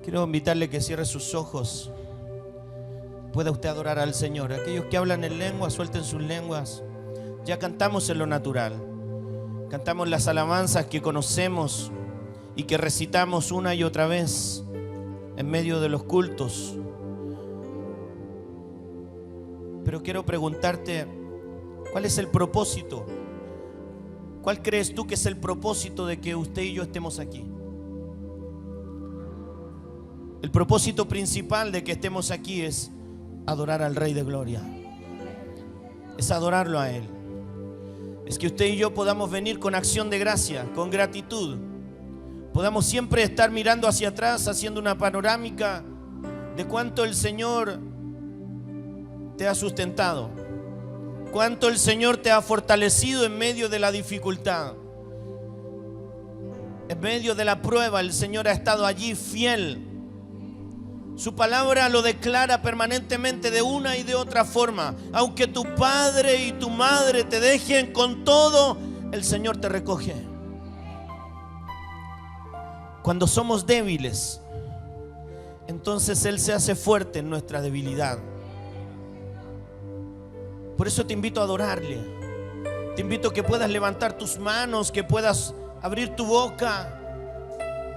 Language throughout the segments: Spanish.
Quiero invitarle que cierre sus ojos. Pueda usted adorar al Señor. Aquellos que hablan en lengua, suelten sus lenguas. Ya cantamos en lo natural. Cantamos las alabanzas que conocemos y que recitamos una y otra vez en medio de los cultos. Pero quiero preguntarte, ¿cuál es el propósito? ¿Cuál crees tú que es el propósito de que usted y yo estemos aquí? El propósito principal de que estemos aquí es adorar al Rey de Gloria. Es adorarlo a Él. Es que usted y yo podamos venir con acción de gracia, con gratitud. Podamos siempre estar mirando hacia atrás, haciendo una panorámica de cuánto el Señor te ha sustentado, cuánto el Señor te ha fortalecido en medio de la dificultad. En medio de la prueba, el Señor ha estado allí fiel. Su palabra lo declara permanentemente de una y de otra forma. Aunque tu padre y tu madre te dejen con todo, el Señor te recoge. Cuando somos débiles, entonces Él se hace fuerte en nuestra debilidad. Por eso te invito a adorarle. Te invito a que puedas levantar tus manos, que puedas abrir tu boca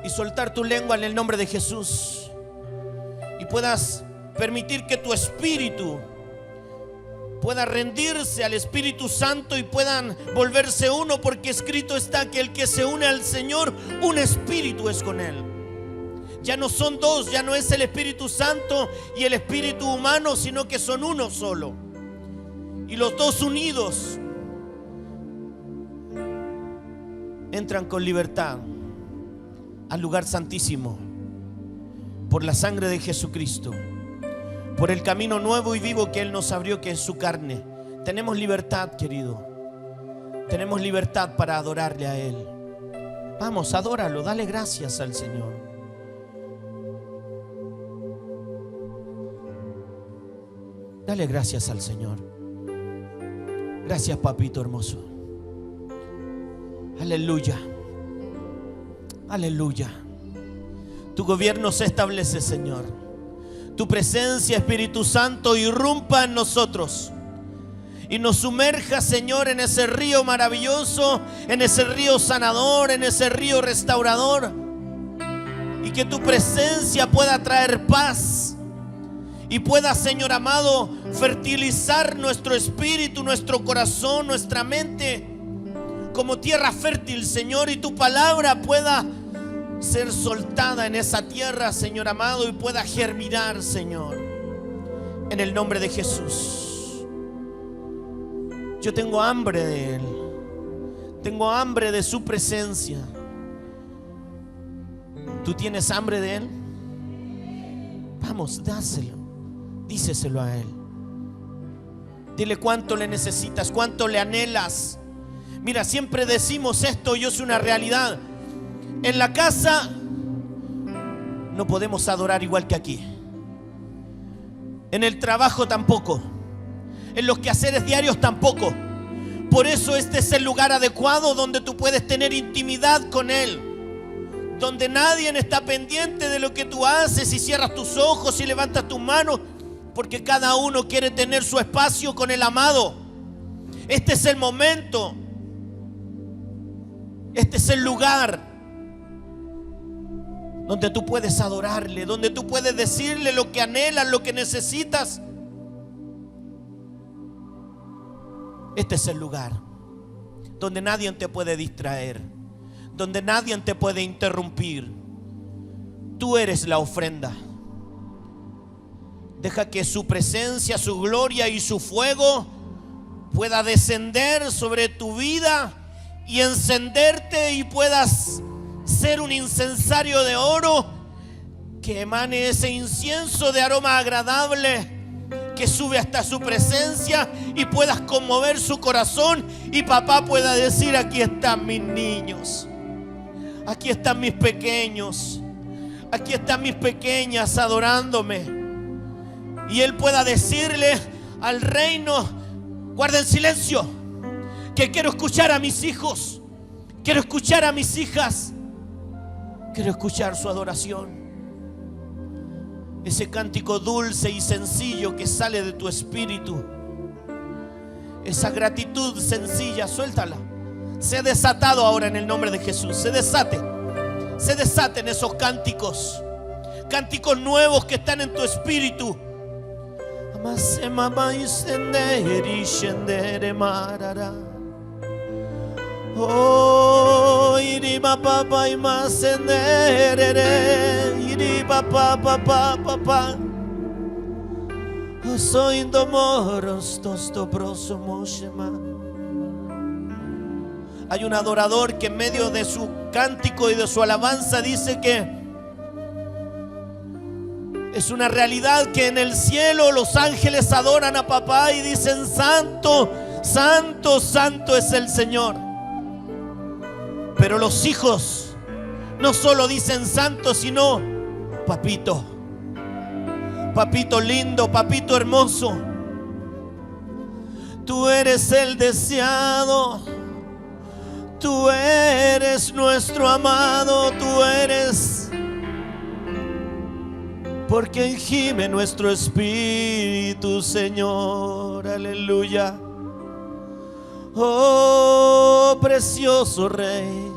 y soltar tu lengua en el nombre de Jesús. Y puedas permitir que tu espíritu pueda rendirse al Espíritu Santo y puedan volverse uno, porque escrito está que el que se une al Señor, un espíritu es con Él. Ya no son dos, ya no es el Espíritu Santo y el espíritu humano, sino que son uno solo. Y los dos unidos entran con libertad al lugar santísimo. Por la sangre de Jesucristo, por el camino nuevo y vivo que Él nos abrió, que es su carne. Tenemos libertad, querido. Tenemos libertad para adorarle a Él. Vamos, adóralo, dale gracias al Señor. Dale gracias al Señor. Gracias, papito hermoso. Aleluya. Aleluya. Tu gobierno se establece, Señor. Tu presencia, Espíritu Santo, irrumpa en nosotros y nos sumerja, Señor, en ese río maravilloso, en ese río sanador, en ese río restaurador. Y que tu presencia pueda traer paz y pueda, Señor amado, fertilizar nuestro espíritu, nuestro corazón, nuestra mente como tierra fértil, Señor, y tu palabra pueda ser soltada en esa tierra, Señor amado, y pueda germinar, Señor, en el nombre de Jesús. Yo tengo hambre de Él. Tengo hambre de su presencia. ¿Tú tienes hambre de Él? Vamos, dáselo. Díceselo a Él. Dile cuánto le necesitas, cuánto le anhelas. Mira, siempre decimos esto y es una realidad. En la casa no podemos adorar igual que aquí. En el trabajo tampoco. En los quehaceres diarios tampoco. Por eso este es el lugar adecuado donde tú puedes tener intimidad con Él. Donde nadie está pendiente de lo que tú haces y cierras tus ojos y levantas tus manos. Porque cada uno quiere tener su espacio con el amado. Este es el momento. Este es el lugar donde tú puedes adorarle, donde tú puedes decirle lo que anhelas, lo que necesitas. Este es el lugar donde nadie te puede distraer, donde nadie te puede interrumpir. Tú eres la ofrenda. Deja que su presencia, su gloria y su fuego pueda descender sobre tu vida y encenderte, y puedas ser un incensario de oro que emane ese incienso de aroma agradable que sube hasta su presencia y puedas conmover su corazón, y papá pueda decir: aquí están mis niños, aquí están mis pequeños, aquí están mis pequeñas adorándome. Y él pueda decirle al reino: guarden silencio, que quiero escuchar a mis hijos, quiero escuchar a mis hijas, quiero escuchar su adoración. ese cántico dulce y sencillo que sale de tu espíritu, esa gratitud sencilla, suéltala. Sea desatado ahora en el nombre de Jesús. Se desaten esos cánticos nuevos que están en tu espíritu. Oh, iriba papa y más iriba papa. Soy indomoros tostobroso moshema. Hay un adorador que en medio de su cántico y de su alabanza dice que es una realidad que en el cielo los ángeles adoran a papá y dicen: santo, santo, santo es el Señor. Pero los hijos no solo dicen santo, sino papito, papito lindo, papito hermoso. Tú eres el deseado, tú eres nuestro amado, tú eres, porque gime nuestro espíritu, Señor. Aleluya. Oh, precioso Rey,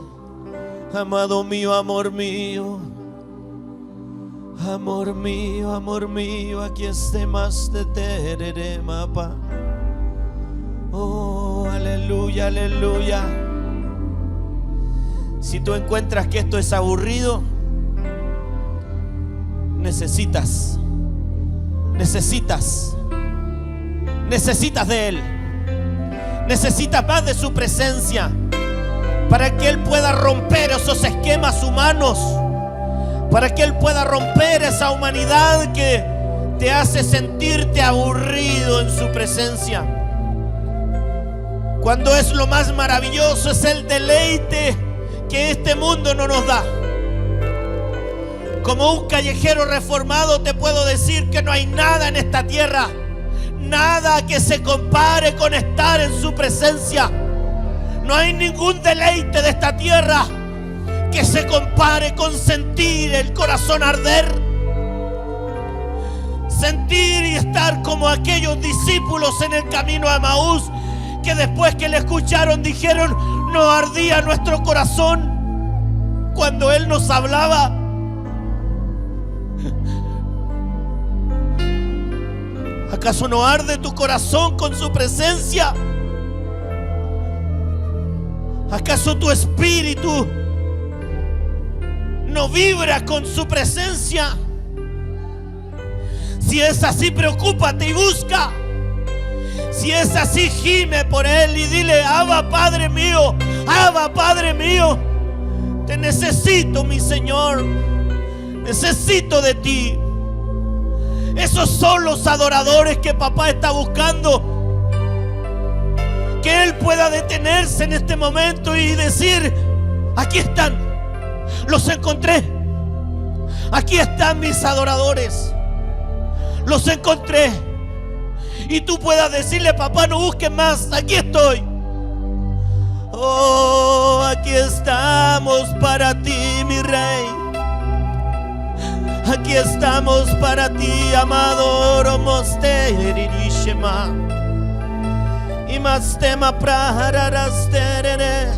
amado mío, amor mío, amor mío, amor mío, aquí esté más de terere mapa. Oh, aleluya, aleluya. Si tú encuentras que esto es aburrido, necesitas de Él. Necesitas más de su presencia para que Él pueda romper esos esquemas humanos, para que Él pueda romper esa humanidad que te hace sentirte aburrido en su presencia. Cuando es lo más maravilloso, es el deleite que este mundo no nos da. Como un callejero reformado te puedo decir que no hay nada en esta tierra, nada que se compare con estar en su presencia. No hay ningún deleite de esta tierra que se compare con sentir el corazón arder, sentir y estar como aquellos discípulos en el camino a Emaús, que después que le escucharon dijeron: no ardía nuestro corazón cuando Él nos hablaba. ¿Acaso no arde tu corazón con su presencia? ¿Acaso tu espíritu no vibra con su presencia? Si es así, preocúpate y busca. Si es así, gime por Él y dile: Abba, Padre mío, Abba, Padre mío, te necesito, mi Señor, necesito de ti. Esos son los adoradores que papá está buscando. Que Él pueda detenerse en este momento y decir: aquí están, los encontré. Aquí están mis adoradores, los encontré. Y tú puedas decirle: papá, no busques más, aquí estoy. Oh, aquí estamos para ti, mi Rey. Aquí estamos para ti, amado. Y más tema prararasterere.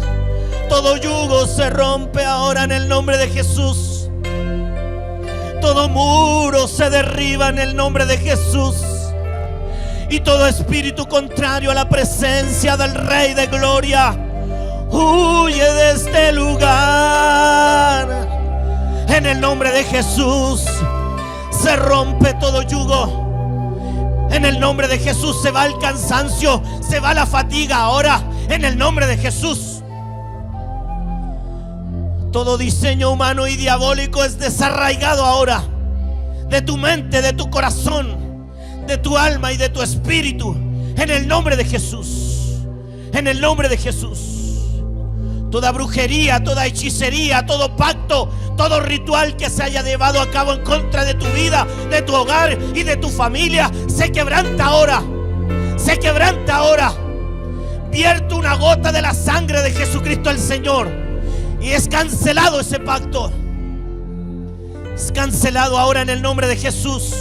Todo yugo se rompe ahora en el nombre de Jesús. Todo muro se derriba en el nombre de Jesús. Y todo espíritu contrario a la presencia del Rey de Gloria huye de este lugar. En el nombre de Jesús se rompe todo yugo. En el nombre de Jesús se va el cansancio, se va la fatiga ahora. En el nombre de Jesús. Todo diseño humano y diabólico es desarraigado ahora de tu mente, de tu corazón, de tu alma y de tu espíritu. En el nombre de Jesús. En el nombre de Jesús. Toda brujería, toda hechicería, todo pacto, todo ritual que se haya llevado a cabo en contra de tu vida, de tu hogar y de tu familia, se quebranta ahora. Se quebranta ahora. Vierto una gota de la sangre de Jesucristo el Señor y es cancelado ese pacto. Es cancelado ahora en el nombre de Jesús.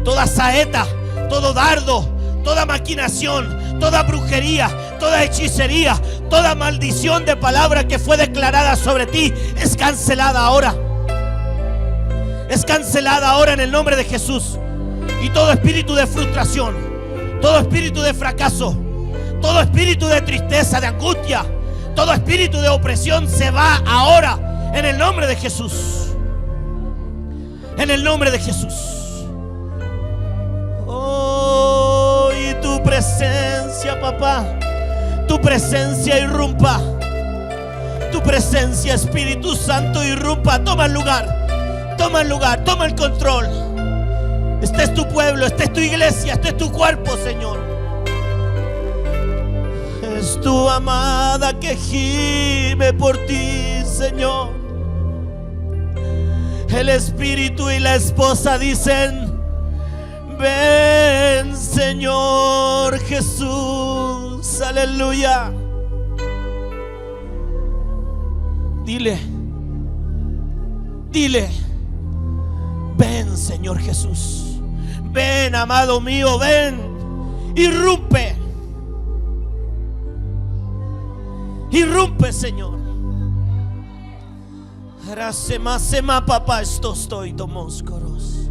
Toda saeta, todo dardo, toda maquinación, toda brujería, toda hechicería, toda maldición de palabra que fue declarada sobre ti es cancelada ahora. Es cancelada ahora en el nombre de Jesús. Y todo espíritu de frustración, todo espíritu de fracaso, todo espíritu de tristeza, de angustia, todo espíritu de opresión se va ahora en el nombre de Jesús. En el nombre de Jesús. Oh, y tu presencia, papá, tu presencia irrumpa. Tu presencia, Espíritu Santo, irrumpa. Toma el lugar, toma el lugar, toma el control. Este es tu pueblo, esta es tu iglesia, este es tu cuerpo, Señor. Es tu amada que gime por ti, Señor. El espíritu y la esposa dicen: ven, Señor Jesús, aleluya. Dile, ven, Señor Jesús. Ven, amado mío, ven. Irrumpe. Irrumpe, Señor. Papá, estoy tomóscoros.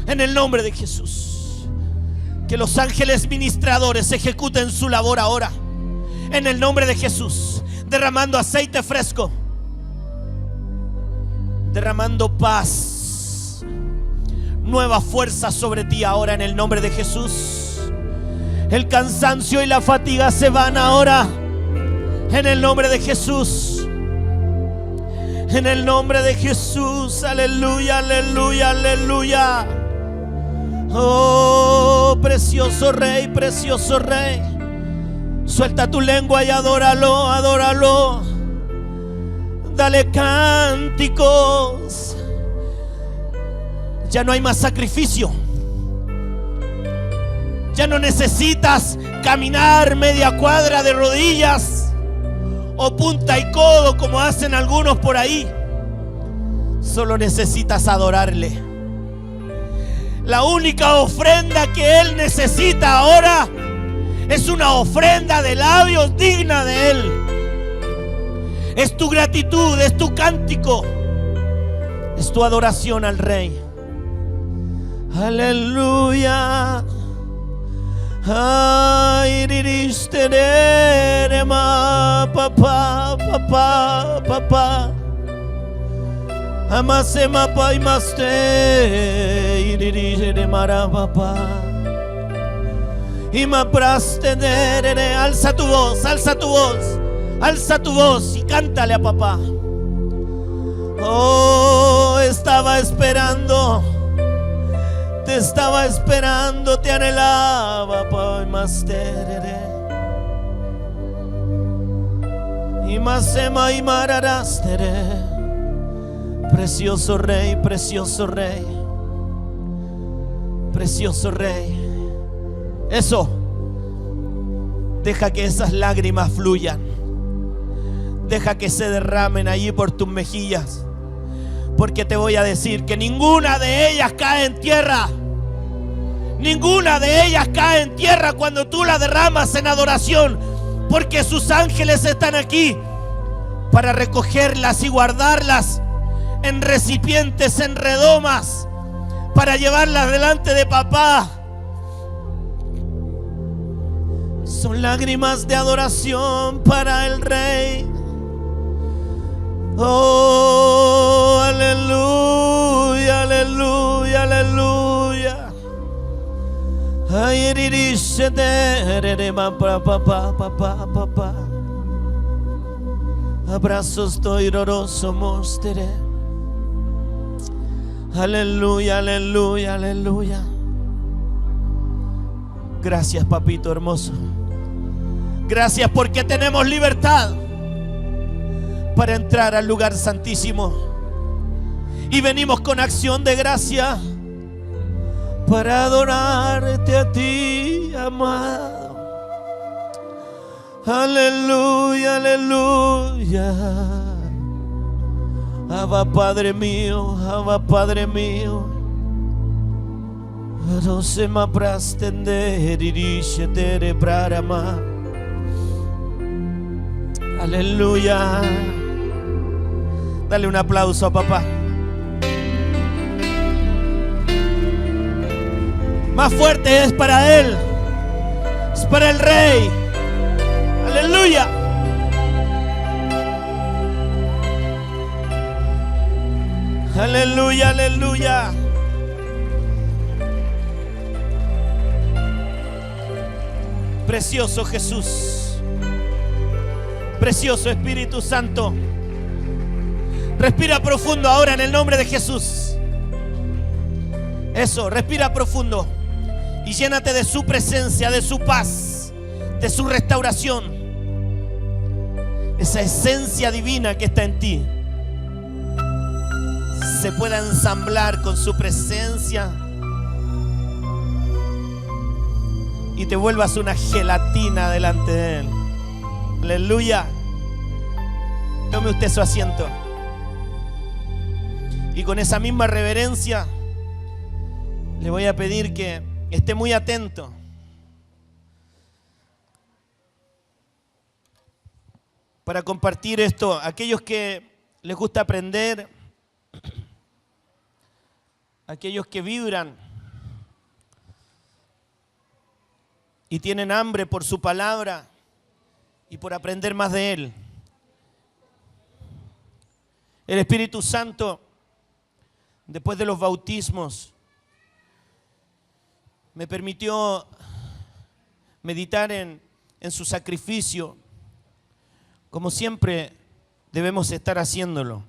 En el nombre de Jesús. Que los ángeles ministradores ejecuten su labor ahora. En el nombre de Jesús. Derramando aceite fresco. Derramando paz. Nueva fuerza sobre ti ahora en el nombre de Jesús. El cansancio y la fatiga se van ahora. En el nombre de Jesús. En el nombre de Jesús. Aleluya, aleluya, aleluya. Oh, precioso Rey, precioso Rey. Suelta tu lengua y adóralo, adóralo. Dale cánticos. Ya no hay más sacrificio. Ya no necesitas caminar media cuadra de rodillas o punta y codo como hacen algunos por ahí. Solo necesitas adorarle. La única ofrenda que Él necesita ahora es una ofrenda de labios digna de Él. Es tu gratitud, es tu cántico, es tu adoración al Rey. Aleluya. Ay, papá, papá, papá. Amase mapa y maste iririre mara papá. Y ma praste derere. Alza tu voz, alza tu voz. Alza tu voz y cántale a papá. Oh, estaba esperando. Te estaba esperando, te anhelaba, papá, y más tereré. Y más ema y mararás teré. Precioso Rey, precioso Rey. Precioso Rey. Eso. Deja que esas lágrimas fluyan. Deja que se derramen allí por tus mejillas. Porque te voy a decir que ninguna de ellas cae en tierra. Ninguna de ellas cae en tierra cuando tú la derramas en adoración. Porque sus ángeles están aquí para recogerlas y guardarlas en recipientes, en redomas, para llevarlas delante de papá. Son lágrimas de adoración para el Rey. Oh, aleluya, aleluya, aleluya. Ay, eririshe de papá, papá, papá, papá. Abrazos toiroroso mostere. Aleluya, aleluya, aleluya. Gracias, papito hermoso. Gracias porque tenemos libertad para entrar al lugar santísimo. Y venimos con acción de gracia para adorarte a ti, amado. Aleluya, aleluya. Abba Padre mío, Abba Padre mío. No se me aprastender irishe tere prarama. Aleluya. Dale un aplauso a papá. Más fuerte es para Él. Es para el Rey. Aleluya. Aleluya, aleluya. Precioso Jesús. Precioso Espíritu Santo. Respira profundo ahora en el nombre de Jesús. Eso, respira profundo. Y llénate de su presencia, de su paz, de su restauración. Esa esencia divina que está en ti se pueda ensamblar con su presencia y te vuelvas una gelatina delante de Él. Aleluya. Tome usted su asiento. Y con esa misma reverencia le voy a pedir que esté muy atento. Para compartir esto, aquellos que les gusta aprender, aquellos que vibran y tienen hambre por su palabra y por aprender más de Él. El Espíritu Santo, después de los bautismos, me permitió meditar en su sacrificio, como siempre debemos estar haciéndolo.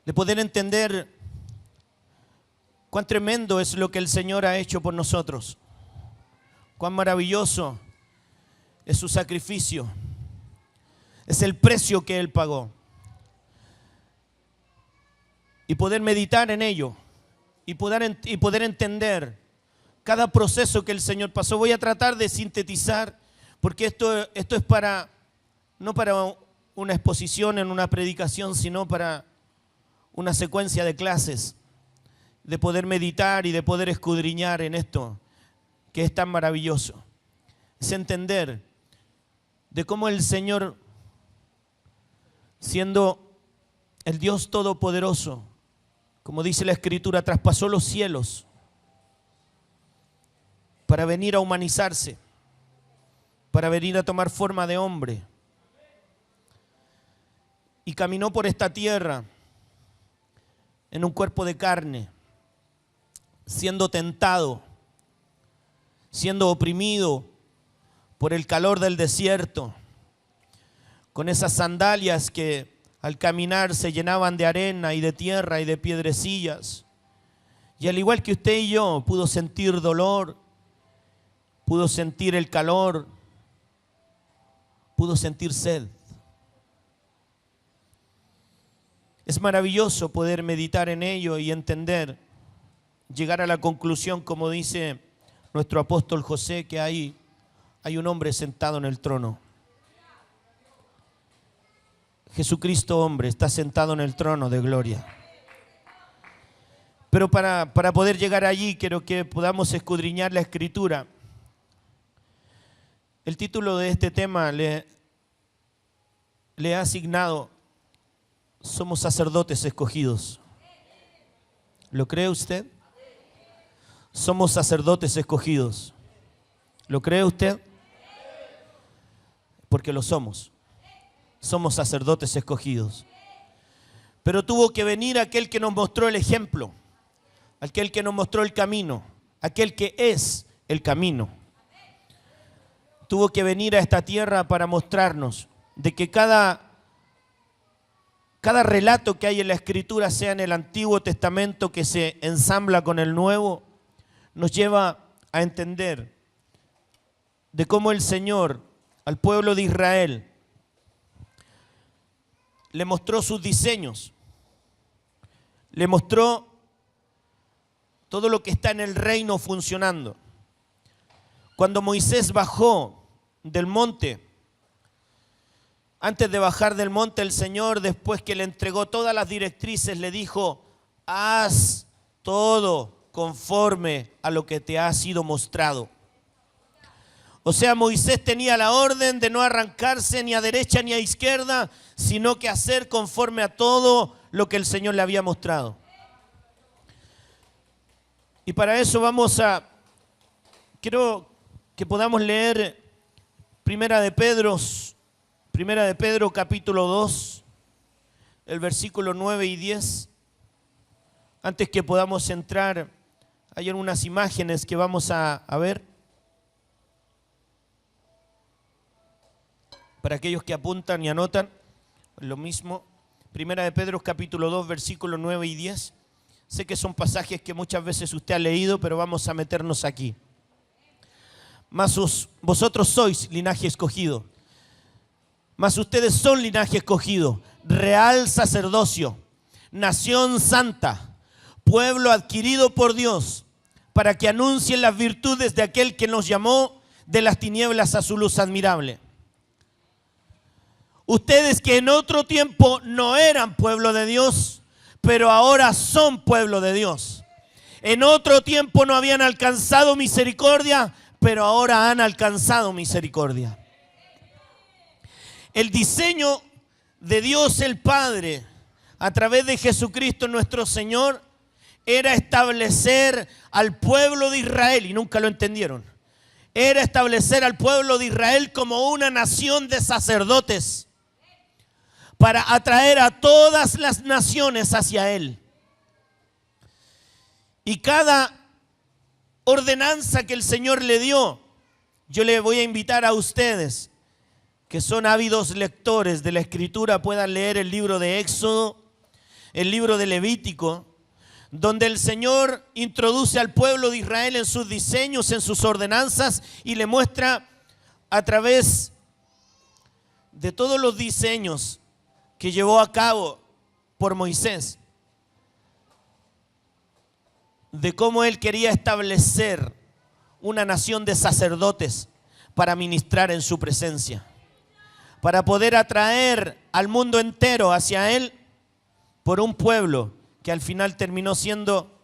De poder entender cuán tremendo es lo que el Señor ha hecho por nosotros. Cuán maravilloso es su sacrificio. Es el precio que Él pagó. Y poder meditar en ello. Y poder entender cada proceso que el Señor pasó. Voy a tratar de sintetizar, porque esto es no para una exposición en una predicación, sino para una secuencia de clases, de poder meditar y de poder escudriñar en esto que es tan maravilloso. Es entender de cómo el Señor, siendo el Dios Todopoderoso, como dice la Escritura, traspasó los cielos para venir a humanizarse, para venir a tomar forma de hombre. Y caminó por esta tierra en un cuerpo de carne, siendo tentado, siendo oprimido por el calor del desierto, con esas sandalias que al caminar se llenaban de arena y de tierra y de piedrecillas. Y al igual que usted y yo, pudo sentir dolor, pudo sentir el calor, pudo sentir sed. Es maravilloso poder meditar en ello y entender, llegar a la conclusión, como dice nuestro apóstol José, que hay un hombre sentado en el trono. Jesucristo hombre está sentado en el trono de gloria. Pero para poder llegar allí, quiero que podamos escudriñar la Escritura. El título de este tema le ha asignado: somos sacerdotes escogidos. ¿Lo cree usted? Somos sacerdotes escogidos. ¿Lo cree usted? Porque lo somos. Somos sacerdotes escogidos. Pero tuvo que venir aquel que nos mostró el ejemplo, aquel que nos mostró el camino, aquel que es el camino. Tuvo que venir a esta tierra para mostrarnos de que cada relato que hay en la Escritura, sea en el Antiguo Testamento que se ensambla con el Nuevo, nos lleva a entender de cómo el Señor al pueblo de Israel le mostró sus diseños, le mostró todo lo que está en el reino funcionando. Cuando Moisés bajó del monte Antes de bajar del monte, el Señor, después que le entregó todas las directrices, le dijo: haz todo conforme a lo que te ha sido mostrado. O sea, Moisés tenía la orden de no arrancarse ni a derecha ni a izquierda, sino que hacer conforme a todo lo que el Señor le había mostrado. Y para eso quiero que podamos leer Primera de Pedro capítulo 2, el versículo 9 y 10. Antes que podamos entrar, hay unas imágenes que vamos a ver. Para aquellos que apuntan y anotan, lo mismo. Primera de Pedro capítulo 2, versículos 9 y 10. Sé que son pasajes que muchas veces usted ha leído, pero vamos a meternos aquí. Mas vosotros sois linaje escogido. Mas ustedes son linaje escogido, real sacerdocio, nación santa, pueblo adquirido por Dios, para que anuncien las virtudes de aquel que nos llamó de las tinieblas a su luz admirable. Ustedes que en otro tiempo no eran pueblo de Dios, pero ahora son pueblo de Dios. En otro tiempo no habían alcanzado misericordia, pero ahora han alcanzado misericordia. El diseño de Dios el Padre, a través de Jesucristo nuestro Señor, era establecer al pueblo de Israel, y nunca lo entendieron. Era establecer al pueblo de Israel como una nación de sacerdotes, para atraer a todas las naciones hacia Él. Y cada ordenanza que el Señor le dio, yo le voy a invitar a ustedes, que son ávidos lectores de la Escritura, puedan leer el libro de Éxodo, el libro de Levítico, donde el Señor introduce al pueblo de Israel en sus diseños, en sus ordenanzas, y le muestra a través de todos los diseños que llevó a cabo por Moisés, de cómo él quería establecer una nación de sacerdotes para ministrar en su presencia, para poder atraer al mundo entero hacia él por un pueblo que al final terminó siendo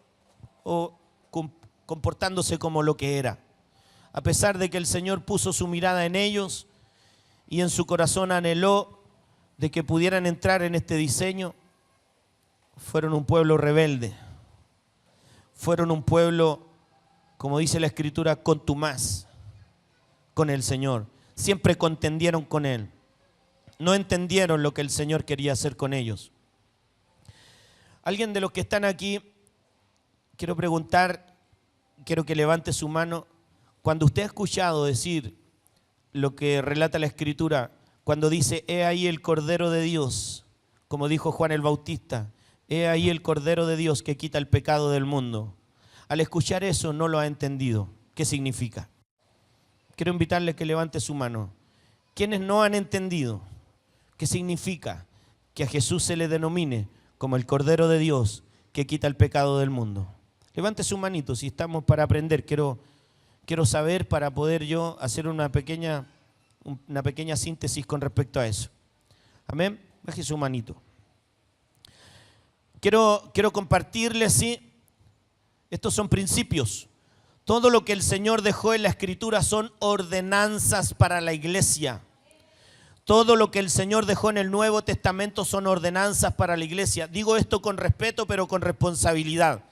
o comportándose como lo que era. A pesar de que el Señor puso su mirada en ellos y en su corazón anheló de que pudieran entrar en este diseño, fueron un pueblo rebelde. Fueron un pueblo, como dice la Escritura, contumaz con el Señor. Siempre contendieron con Él. No entendieron lo que el Señor quería hacer con ellos. Alguien de los que están aquí, quiero preguntar, quiero que levante su mano. Cuando usted ha escuchado decir lo que relata la Escritura, cuando dice: he ahí el Cordero de Dios, como dijo Juan el Bautista, he ahí el Cordero de Dios que quita el pecado del mundo. Al escuchar eso no lo ha entendido. ¿Qué significa? Quiero invitarle a que levante su mano. ¿Quiénes no han entendido qué significa que a Jesús se le denomine como el Cordero de Dios que quita el pecado del mundo? Levante su manito si estamos para aprender. Quiero saber para poder yo hacer una pequeña síntesis con respecto a eso. Amén. Baje su manito. Quiero compartirles, sí, estos son principios. Todo lo que el Señor dejó en la Escritura son ordenanzas para la iglesia. Todo lo que el Señor dejó en el Nuevo Testamento son ordenanzas para la iglesia. Digo esto con respeto, pero con responsabilidad,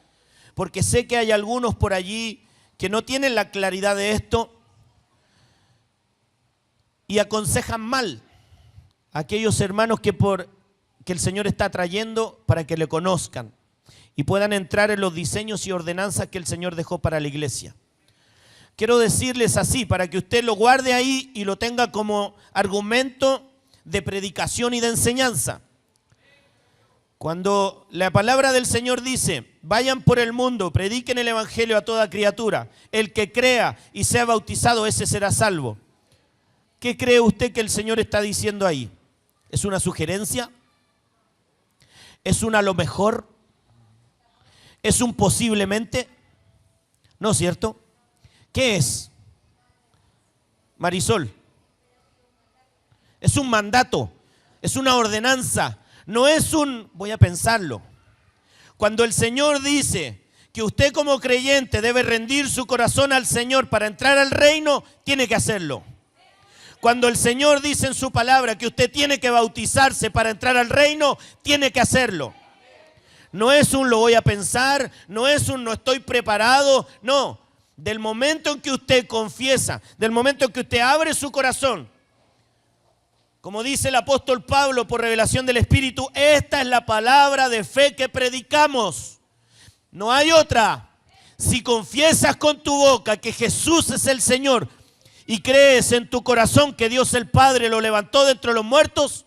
porque sé que hay algunos por allí que no tienen la claridad de esto y aconsejan mal a aquellos hermanos que el Señor está trayendo para que le conozcan y puedan entrar en los diseños y ordenanzas que el Señor dejó para la iglesia. Quiero decirles así, para que usted lo guarde ahí y lo tenga como argumento de predicación y de enseñanza. Cuando la palabra del Señor dice: vayan por el mundo, prediquen el evangelio a toda criatura, el que crea y sea bautizado, ese será salvo. ¿Qué cree usted que el Señor está diciendo ahí? ¿Es una sugerencia? ¿Es una a lo mejor? ¿Es un posiblemente? ¿No es cierto? ¿Qué es? Marisol. Es un mandato, Es una ordenanza. No es voy a pensarlo. Cuando el Señor dice que usted como creyente debe rendir su corazón al Señor para entrar al reino, tiene que hacerlo. Cuando el Señor dice en su palabra que usted tiene que bautizarse para entrar al reino, tiene que hacerlo. No es lo voy a pensar, no es no estoy preparado, no. Del momento en que usted confiesa, del momento en que usted abre su corazón, como dice el apóstol Pablo por revelación del Espíritu, esta es la palabra de fe que predicamos. No hay otra. Si confiesas con tu boca que Jesús es el Señor y crees en tu corazón que Dios el Padre lo levantó de entre los muertos,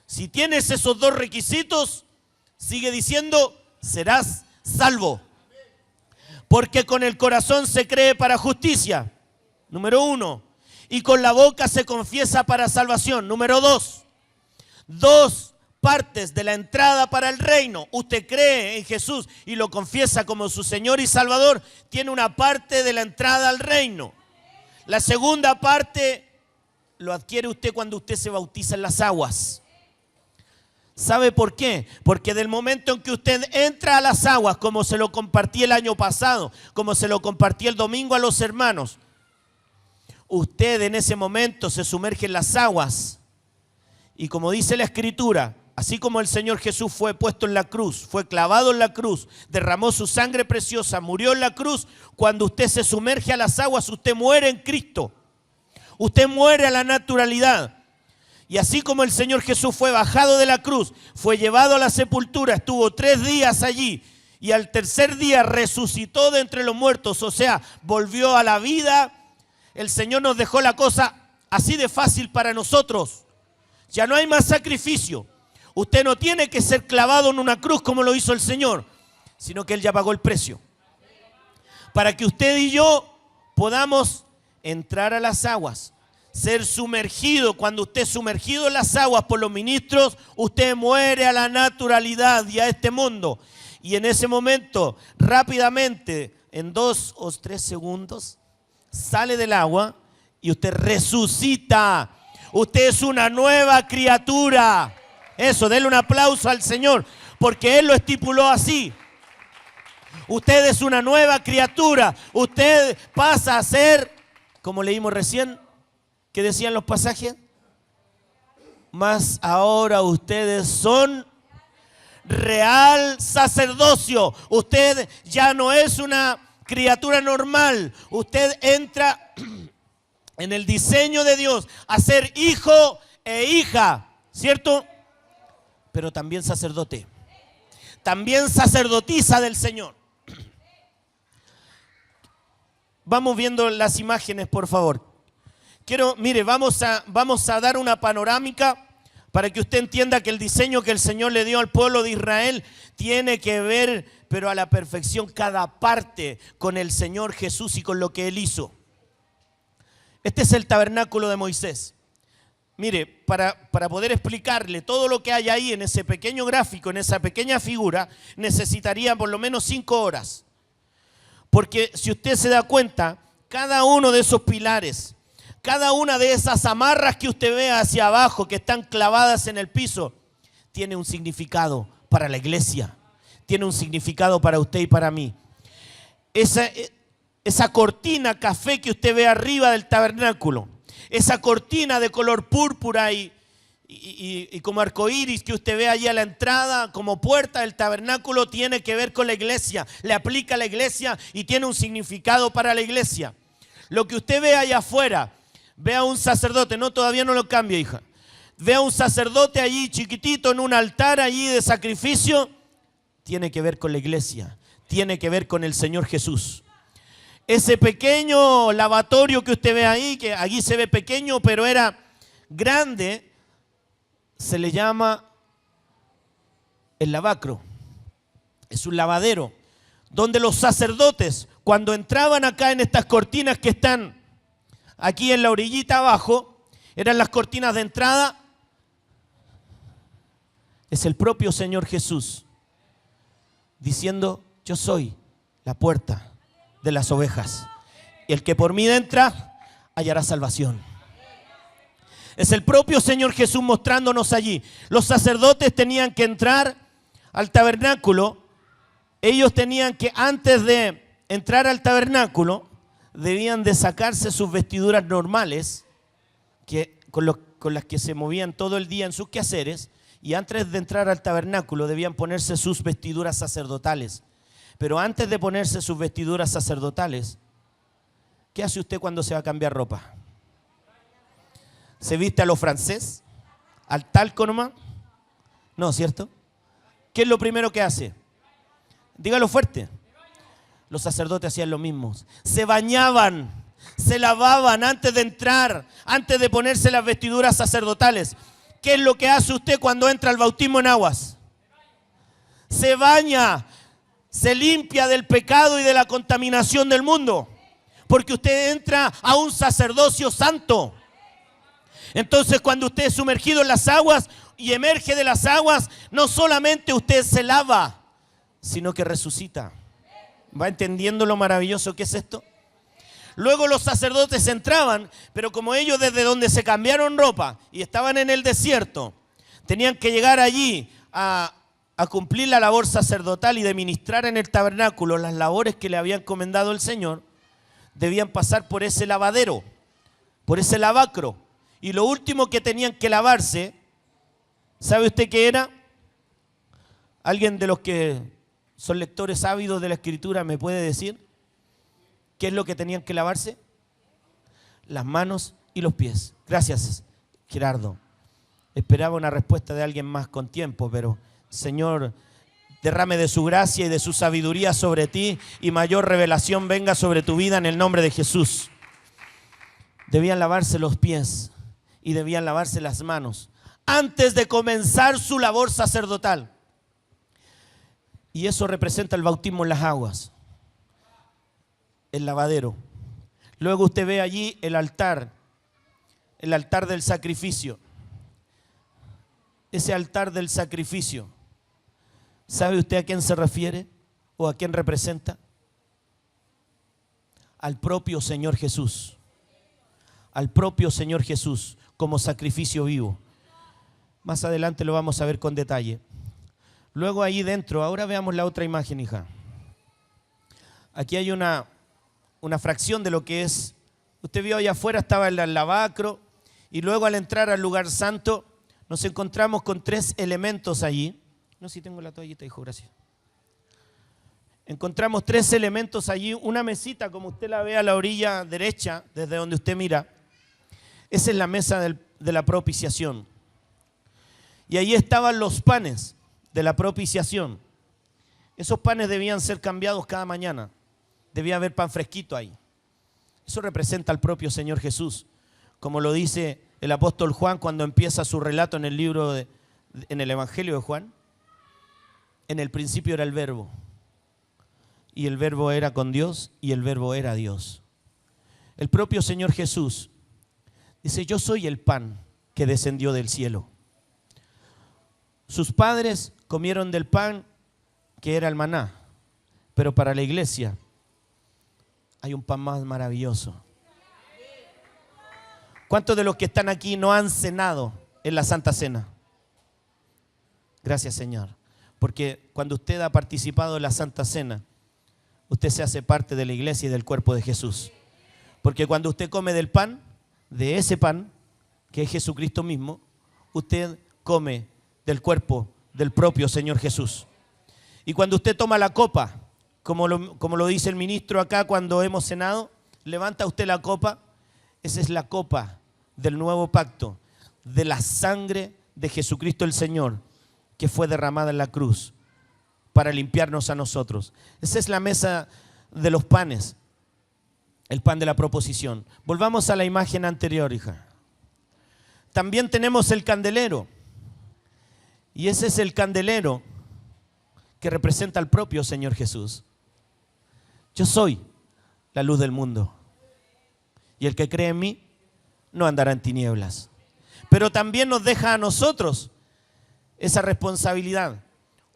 si tienes esos dos requisitos, sigue diciendo, serás salvo. Porque con el corazón se cree para justicia, número 1. Y con la boca se confiesa para salvación, número 2. Dos partes de la entrada para el reino. Usted cree en Jesús y lo confiesa como su Señor y Salvador, tiene una parte de la entrada al reino. La segunda parte lo adquiere usted cuando usted se bautiza en las aguas. ¿Sabe por qué? Porque del momento en que usted entra a las aguas, como se lo compartí el año pasado, como se lo compartí el domingo a los hermanos, usted en ese momento se sumerge en las aguas. Y como dice la Escritura, así como el Señor Jesús fue puesto en la cruz, fue clavado en la cruz, derramó su sangre preciosa, murió en la cruz, cuando usted se sumerge a las aguas, usted muere en Cristo. Usted muere a la naturalidad. Y así como el Señor Jesús fue bajado de la cruz, fue llevado a la sepultura, estuvo 3 días allí y al tercer día resucitó de entre los muertos, o sea, volvió a la vida. El Señor nos dejó la cosa así de fácil para nosotros. Ya no hay más sacrificio. Usted no tiene que ser clavado en una cruz como lo hizo el Señor, sino que Él ya pagó el precio. Para que usted y yo podamos entrar a las aguas, ser sumergido. Cuando usted es sumergido en las aguas por los ministros, usted muere a la naturalidad y a este mundo. Y en ese momento, rápidamente, en 2 o 3 segundos, sale del agua y usted resucita. Usted es una nueva criatura. Eso, denle un aplauso al Señor, porque Él lo estipuló así. Usted es una nueva criatura. Usted pasa a ser, como leímos recién, ¿qué decían los pasajes? Mas ahora ustedes son real sacerdocio. Usted ya no es una criatura normal. Usted entra en el diseño de Dios a ser hijo e hija, ¿cierto? Pero también sacerdote. También sacerdotisa del Señor. Vamos viendo las imágenes, por favor. Mire, vamos a dar una panorámica para que usted entienda que el diseño que el Señor le dio al pueblo de Israel tiene que ver, pero a la perfección, cada parte con el Señor Jesús y con lo que Él hizo. Este es el tabernáculo de Moisés. Mire, para poder explicarle todo lo que hay ahí en ese pequeño gráfico, en esa pequeña figura, necesitaría por lo menos 5 horas. Porque si usted se da cuenta, cada uno de esos pilares, cada una de esas amarras que usted ve hacia abajo, que están clavadas en el piso, tiene un significado para la iglesia. Tiene un significado para usted y para mí. Esa cortina café que usted ve arriba del tabernáculo, esa cortina de color púrpura y como arcoíris que usted ve allí a la entrada como puerta del tabernáculo, tiene que ver con la iglesia, le aplica a la iglesia y tiene un significado para la iglesia. Lo que usted ve allá afuera, ve a un sacerdote, no, todavía no lo cambie, hija. Ve a un sacerdote allí chiquitito en un altar allí de sacrificio, tiene que ver con la iglesia, tiene que ver con el Señor Jesús. Ese pequeño lavatorio que usted ve ahí, que allí se ve pequeño, pero era grande, se le llama el lavacro. Es un lavadero donde los sacerdotes, cuando entraban acá en estas cortinas que están aquí en la orillita abajo, eran las cortinas de entrada. Es el propio Señor Jesús diciendo: yo soy la puerta de las ovejas. Y el que por mí entra hallará salvación. Es el propio Señor Jesús mostrándonos allí. Los sacerdotes tenían que entrar al tabernáculo. Ellos tenían que, antes de entrar al tabernáculo, debían de sacarse sus vestiduras normales, con las que se movían todo el día en sus quehaceres, y antes de entrar al tabernáculo debían ponerse sus vestiduras sacerdotales. Pero antes de ponerse sus vestiduras sacerdotales, ¿qué hace usted cuando se va a cambiar ropa? ¿Se viste a lo francés? ¿Al talco nomás? No, ¿cierto? ¿Qué es lo primero que hace? Dígalo fuerte. Los sacerdotes hacían lo mismo. Se bañaban, se lavaban antes de entrar, antes de ponerse las vestiduras sacerdotales. ¿Qué es lo que hace usted cuando entra al bautismo en aguas? Se baña, se limpia del pecado y de la contaminación del mundo, porque usted entra a un sacerdocio santo. Entonces, cuando usted es sumergido en las aguas y emerge de las aguas, no solamente usted se lava, sino que resucita. ¿Va entendiendo lo maravilloso que es esto? Luego los sacerdotes entraban, pero como ellos desde donde se cambiaron ropa y estaban en el desierto, tenían que llegar allí a cumplir la labor sacerdotal y de ministrar en el tabernáculo las labores que le había encomendado el Señor, debían pasar por ese lavadero, por ese lavacro. Y lo último que tenían que lavarse, ¿sabe usted qué era? ¿Alguien de los que son lectores ávidos de la Escritura me puede decir qué es lo que tenían que lavarse? Las manos y los pies. Gracias, Gerardo. Esperaba una respuesta de alguien más con tiempo, pero Señor, derrame de su gracia y de su sabiduría sobre ti y mayor revelación venga sobre tu vida en el nombre de Jesús. Debían lavarse los pies y debían lavarse las manos antes de comenzar su labor sacerdotal. Y eso representa el bautismo en las aguas, el lavadero. Luego usted ve allí el altar del sacrificio. Ese altar del sacrificio, ¿sabe usted a quién se refiere o a quién representa? Al propio Señor Jesús. Al propio Señor Jesús como sacrificio vivo. Más adelante lo vamos a ver con detalle. Luego ahí dentro, ahora veamos la otra imagen, hija. Aquí hay una fracción de lo que es. Usted vio allá afuera estaba el lavacro y luego al entrar al lugar santo nos encontramos con 3 elementos allí. No sé si tengo la toallita, hijo, gracias. Encontramos 3 elementos allí, una mesita como usted la ve a la orilla derecha, desde donde usted mira. Esa es la mesa de la propiciación. Y ahí estaban los panes de la propiciación. Esos panes debían ser cambiados cada mañana. Debía haber pan fresquito ahí. Eso representa al propio Señor Jesús, como lo dice el apóstol Juan cuando empieza su relato en el libro en el Evangelio de Juan. En el principio era el Verbo, y el Verbo era con Dios, y el Verbo era Dios. El propio Señor Jesús dice: yo soy el pan que descendió del cielo. Sus padres comieron del pan que era el maná, pero para la iglesia hay un pan más maravilloso. ¿Cuántos de los que están aquí no han cenado en la Santa Cena? Gracias, Señor. Porque cuando usted ha participado en la Santa Cena, usted se hace parte de la iglesia y del cuerpo de Jesús. Porque cuando usted come del pan, de ese pan, que es Jesucristo mismo, usted come del cuerpo del propio Señor Jesús. Y cuando usted toma la copa, como lo dice el ministro acá cuando hemos cenado, levanta usted la copa, esa es la copa del nuevo pacto, de la sangre de Jesucristo el Señor, que fue derramada en la cruz para limpiarnos a nosotros. Esa es la mesa de los panes, el pan de la proposición. Volvamos a la imagen anterior, hija. También tenemos el candelero, y ese es el candelero que representa al propio Señor Jesús. Yo soy la luz del mundo, y el que cree en mí no andará en tinieblas. Pero también nos deja a nosotros esa responsabilidad.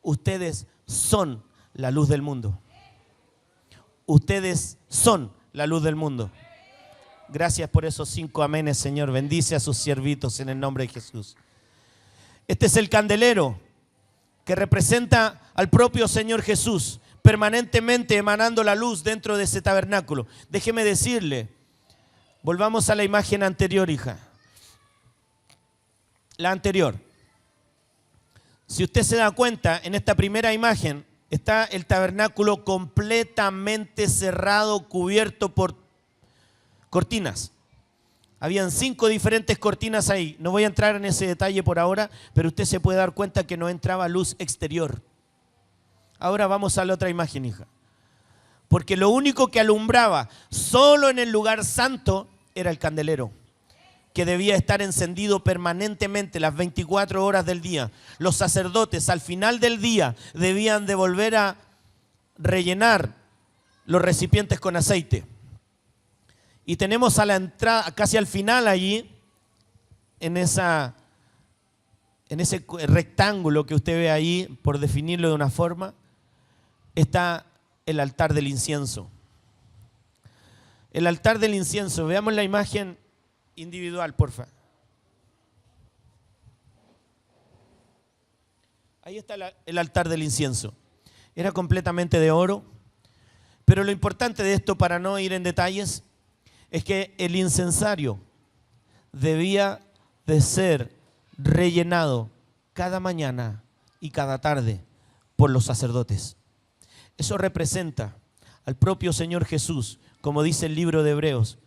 Ustedes son la luz del mundo. Ustedes son la luz del mundo. Gracias por esos 5 amenes, Señor. Bendice a sus siervitos en el nombre de Jesús. Este es el candelero que representa al propio Señor Jesús, permanentemente emanando la luz dentro de ese tabernáculo. Déjeme decirle, volvamos a la imagen anterior, hija. La anterior. Si usted se da cuenta, en esta primera imagen está el tabernáculo completamente cerrado, cubierto por cortinas. Habían 5 diferentes cortinas ahí. No voy a entrar en ese detalle por ahora, pero usted se puede dar cuenta que no entraba luz exterior. Ahora vamos a la otra imagen, hija. Porque lo único que alumbraba solo en el lugar santo era el candelero, que debía estar encendido permanentemente las 24 horas del día. Los sacerdotes al final del día debían de volver a rellenar los recipientes con aceite. Y tenemos a la entrada, casi al final allí, en ese rectángulo que usted ve ahí, por definirlo de una forma, está el altar del incienso. El altar del incienso, veamos la imagen individual, porfa. Ahí está el altar del incienso. Era completamente de oro, pero lo importante de esto, para no ir en detalles, es que el incensario debía de ser rellenado cada mañana y cada tarde por los sacerdotes. Eso representa al propio Señor Jesús, como dice el libro de Hebreos,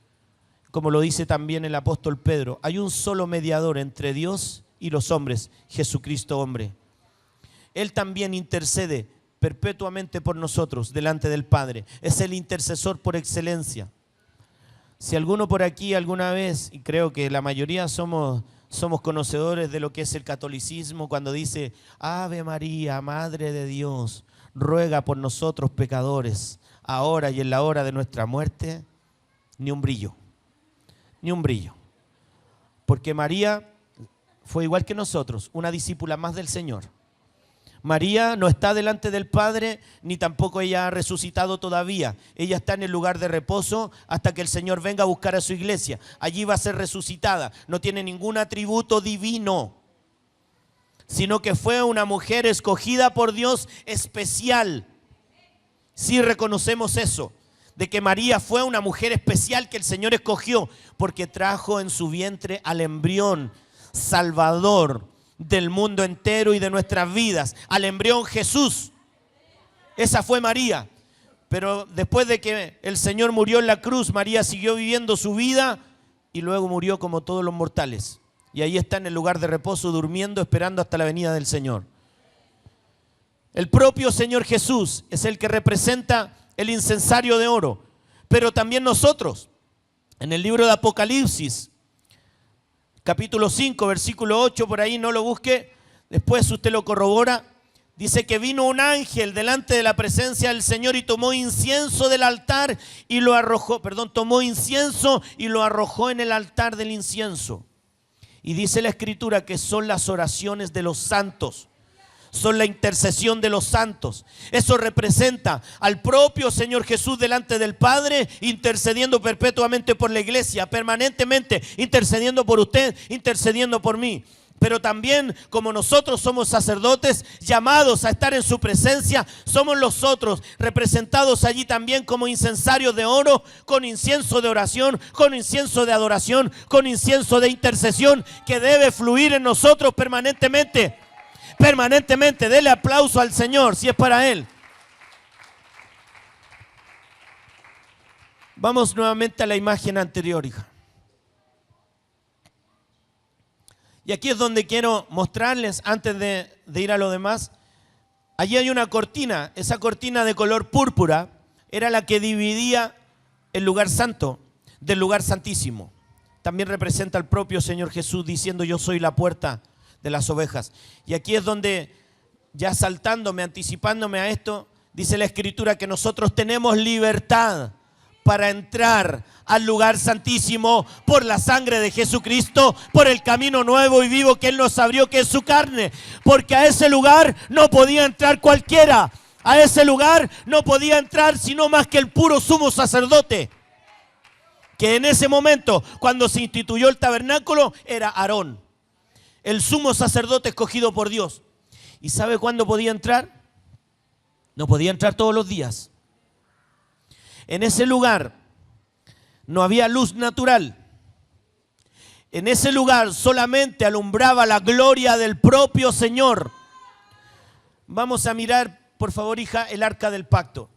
como lo dice también el apóstol Pedro. Hay un solo mediador entre Dios y los hombres, Jesucristo hombre. Él también intercede perpetuamente por nosotros delante del Padre. Es el intercesor por excelencia. Si alguno por aquí alguna vez, y creo que la mayoría somos conocedores de lo que es el catolicismo, cuando dice Ave María, Madre de Dios, ruega por nosotros pecadores, ahora y en la hora de nuestra muerte, ni un brillo, ni un brillo. Porque María fue igual que nosotros, una discípula más del Señor. María no está delante del Padre, ni tampoco ella ha resucitado todavía. Ella está en el lugar de reposo hasta que el Señor venga a buscar a su iglesia. Allí va a ser resucitada. No tiene ningún atributo divino, sino que fue una mujer escogida por Dios, especial. Sí reconocemos eso, de que María fue una mujer especial que el Señor escogió, porque trajo en su vientre al embrión salvador del mundo entero y de nuestras vidas, al embrión Jesús. Esa fue María. Pero después de que el Señor murió en la cruz, María siguió viviendo su vida y luego murió como todos los mortales. Y ahí está en el lugar de reposo, durmiendo, esperando hasta la venida del Señor. El propio Señor Jesús es el que representa el incensario de oro. Pero también nosotros, en el libro de Apocalipsis, capítulo 5, versículo 8, por ahí no lo busque, después usted lo corrobora. Dice que vino un ángel delante de la presencia del Señor y tomó incienso del altar y lo arrojó, tomó incienso y lo arrojó en el altar del incienso. Y dice la Escritura que son las oraciones de los santos, son la intercesión de los santos. Eso representa al propio Señor Jesús delante del Padre, intercediendo perpetuamente por la iglesia, permanentemente intercediendo por usted, intercediendo por mí. Pero también, como nosotros somos sacerdotes llamados a estar en su presencia, somos nosotros representados allí también como incensarios de oro, con incienso de oración, con incienso de adoración, con incienso de intercesión que debe fluir en nosotros permanentemente. Permanentemente. Dele aplauso al Señor si es para Él. Vamos nuevamente a la imagen anterior, hija. Y aquí es donde quiero mostrarles, antes de ir a lo demás. Allí hay una cortina. Esa cortina de color púrpura era la que dividía el lugar santo del lugar santísimo. También representa al propio Señor Jesús diciendo: yo soy la puerta de las ovejas. Y aquí es donde, ya saltándome, anticipándome a esto, dice la Escritura que nosotros tenemos libertad para entrar al lugar santísimo por la sangre de Jesucristo, por el camino nuevo y vivo que Él nos abrió, que es su carne. Porque a ese lugar no podía entrar cualquiera. A ese lugar no podía entrar sino más que el puro sumo sacerdote. Que en ese momento, cuando se instituyó el tabernáculo, era Aarón, el sumo sacerdote escogido por Dios. ¿Y sabe cuándo podía entrar? No podía entrar todos los días. En ese lugar no había luz natural. En ese lugar solamente alumbraba la gloria del propio Señor. Vamos a mirar, por favor, hija, el arca del pacto.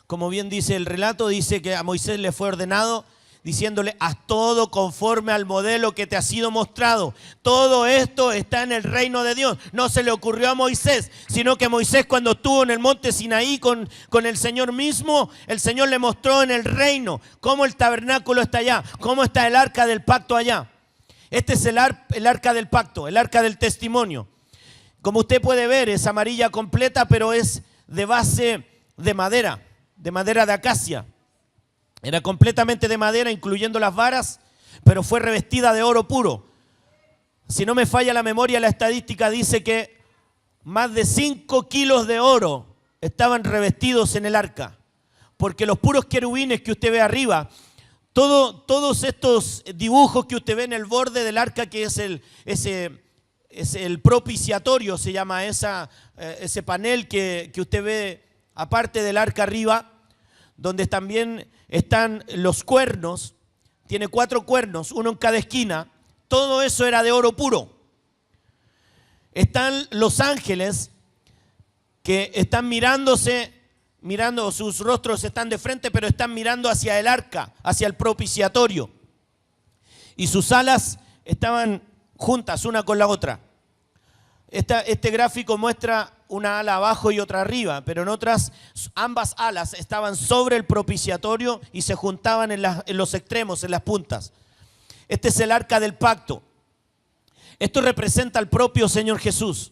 Como bien dice el relato, dice que a Moisés le fue ordenado diciéndole: haz todo conforme al modelo que te ha sido mostrado. Todo esto está en el reino de Dios. No se le ocurrió a Moisés, sino que Moisés, cuando estuvo en el monte Sinaí con el Señor mismo, el Señor le mostró en el reino cómo el tabernáculo está allá, cómo está el arca del pacto allá. Este es el arca del pacto, el arca del testimonio. Como usted puede ver, es amarilla completa, pero es de base de madera de acacia. Era completamente de madera, incluyendo las varas, pero fue revestida de oro puro. Si no me falla la memoria, la estadística dice que más de 5 kilos de oro estaban revestidos en el arca. Porque los puros querubines que usted ve arriba, todos estos dibujos que usted ve en el borde del arca, que es el propiciatorio, se llama ese panel que usted ve aparte del arca arriba, donde también están los cuernos, tiene 4 cuernos, uno en cada esquina. Todo eso era de oro puro. Están los ángeles que están mirando, sus rostros están de frente, pero están mirando hacia el arca, hacia el propiciatorio. Y sus alas estaban juntas una con la otra. Este gráfico muestra una ala abajo y otra arriba, pero en otras ambas alas estaban sobre el propiciatorio y se juntaban en los extremos, en las puntas. Este es el arca del pacto. Esto representa al propio Señor Jesús.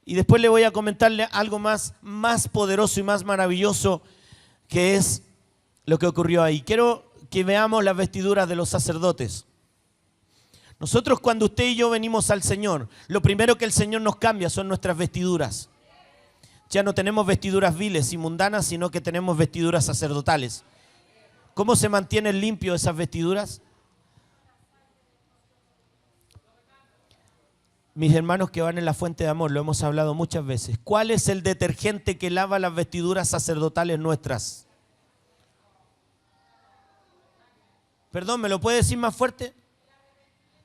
Y después le voy a comentarle algo más poderoso y más maravilloso, que es lo que ocurrió ahí. Quiero que veamos las vestiduras de los sacerdotes. Nosotros, cuando usted y yo venimos al Señor, lo primero que el Señor nos cambia son nuestras vestiduras. Ya no tenemos vestiduras viles y mundanas, sino que tenemos vestiduras sacerdotales. ¿Cómo se mantienen limpios esas vestiduras? Mis hermanos que van en la fuente de amor, lo hemos hablado muchas veces. ¿Cuál es el detergente que lava las vestiduras sacerdotales nuestras? Perdón, ¿me lo puede decir más fuerte?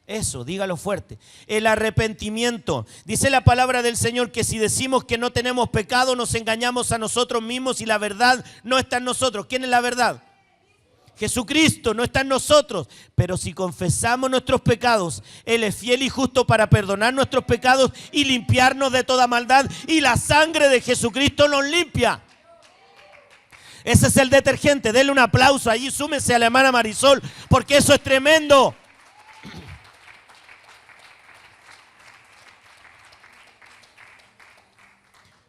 Eso, dígalo fuerte. El arrepentimiento. Dice la palabra del Señor que si decimos que no tenemos pecado, nos engañamos a nosotros mismos y la verdad no está en nosotros. ¿Quién es la verdad? Jesucristo, no está en nosotros. Pero si confesamos nuestros pecados, Él es fiel y justo para perdonar nuestros pecados y limpiarnos de toda maldad. Y la sangre de Jesucristo nos limpia. Ese es el detergente. Denle un aplauso allí, súmese a la hermana Marisol, porque eso es tremendo.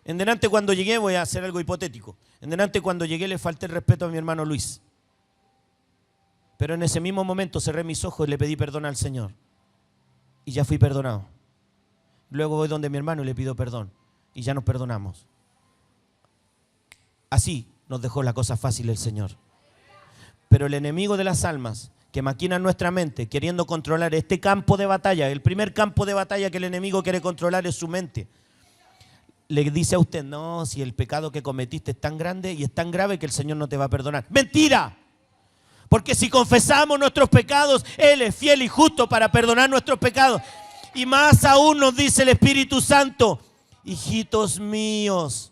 En delante, cuando llegué, voy a hacer algo hipotético. En delante, cuando llegué, le falté el respeto a mi hermano Luis. Pero en ese mismo momento cerré mis ojos y le pedí perdón al Señor. Y ya fui perdonado. Luego voy donde mi hermano y le pido perdón. Y ya nos perdonamos. Así nos dejó la cosa fácil el Señor. Pero el enemigo de las almas, que maquina en nuestra mente, queriendo controlar este campo de batalla, el primer campo de batalla que el enemigo quiere controlar es su mente. Le dice a usted: no, si el pecado que cometiste es tan grande y es tan grave que el Señor no te va a perdonar. ¡Mentira! Porque si confesamos nuestros pecados, Él es fiel y justo para perdonar nuestros pecados. Y más aún nos dice el Espíritu Santo: hijitos míos.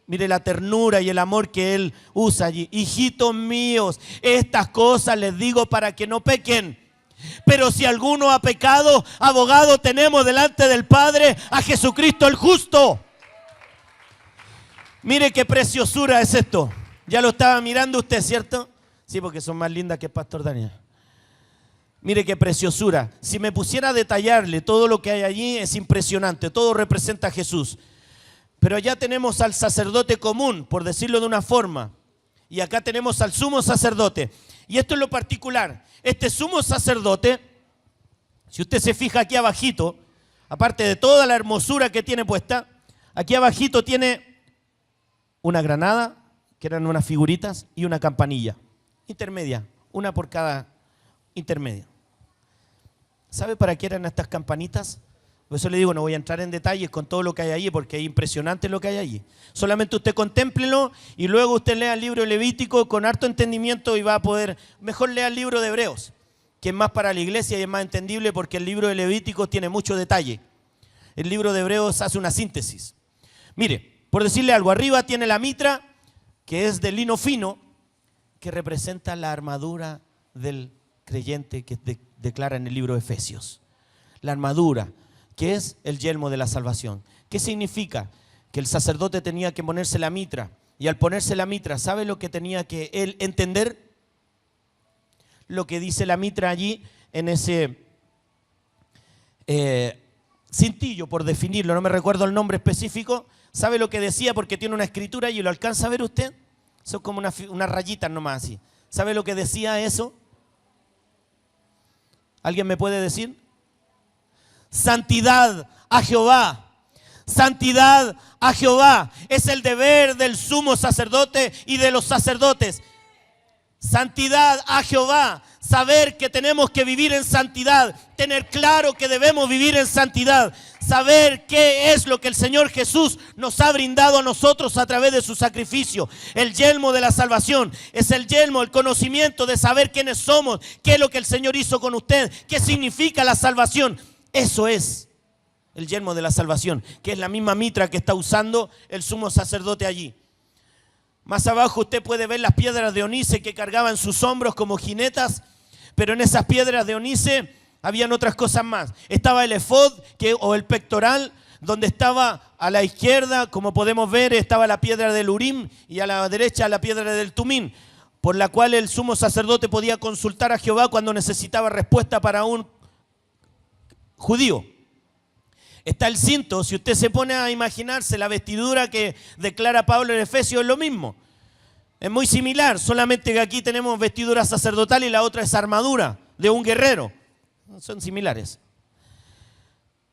Mire la ternura y el amor que Él usa allí. Hijitos míos, estas cosas les digo para que no pequen. Pero si alguno ha pecado, abogado tenemos delante del Padre, a Jesucristo el justo. Mire qué preciosura es esto. Ya lo estaba mirando usted, ¿cierto? Sí, porque son más lindas que el pastor Daniel. Mire qué preciosura. Si me pusiera a detallarle todo lo que hay allí, es impresionante. Todo representa a Jesús. Pero allá tenemos al sacerdote común, por decirlo de una forma. Y acá tenemos al sumo sacerdote. Y esto es lo particular. Este sumo sacerdote Si usted se fija aquí abajito, aparte de toda la hermosura que tiene puesta, aquí abajito tiene una granada, que eran unas figuritas, y una campanilla intermedia, una por cada intermedia. ¿Sabe para qué eran estas campanitas? Por eso le digo, no voy a entrar en detalles con todo lo que hay allí, porque es impresionante lo que hay allí. Solamente usted contémplelo y luego usted lea el libro de Levítico con harto entendimiento y va a poder, mejor lea el libro de Hebreos, que es más para la iglesia y es más entendible porque el libro de Levítico tiene mucho detalle. El libro de Hebreos hace una síntesis. Mire, por decirle algo, arriba tiene la mitra, que es de lino fino, que representa la armadura del creyente que declara en el libro de Efesios. La armadura, que es el yelmo de la salvación. ¿Qué significa? Que el sacerdote tenía que ponerse la mitra, y al ponerse la mitra, ¿sabe lo que tenía que él entender? Lo que dice la mitra allí en ese cintillo, por definirlo, no me recuerdo el nombre específico. ¿Sabe lo que decía? Porque tiene una escritura y lo alcanza a ver usted. Son como unas rayitas nomás así. ¿Sabe lo que decía eso? ¿Alguien me puede decir? Santidad a Jehová. Santidad a Jehová. Es el deber del sumo sacerdote y de los sacerdotes. Santidad a Jehová. Saber que tenemos que vivir en santidad. Tener claro que debemos vivir en santidad. Saber qué es lo que el Señor Jesús nos ha brindado a nosotros a través de su sacrificio. El yelmo de la salvación es el yelmo, el conocimiento de saber quiénes somos, qué es lo que el Señor hizo con usted, qué significa la salvación. Eso es el yelmo de la salvación, que es la misma mitra que está usando el sumo sacerdote allí. Más abajo usted puede ver las piedras de ónice que cargaban sus hombros como jinetas, pero en esas piedras de ónice habían otras cosas más. Estaba el efod o el pectoral, donde estaba a la izquierda, como podemos ver, estaba la piedra del Urim y a la derecha la piedra del Tumín, por la cual el sumo sacerdote podía consultar a Jehová cuando necesitaba respuesta para un judío. Está el cinto. Si usted se pone a imaginarse la vestidura que declara Pablo en Efesios, es lo mismo. Es muy similar, solamente que aquí tenemos vestidura sacerdotal y la otra es armadura de un guerrero. Son similares.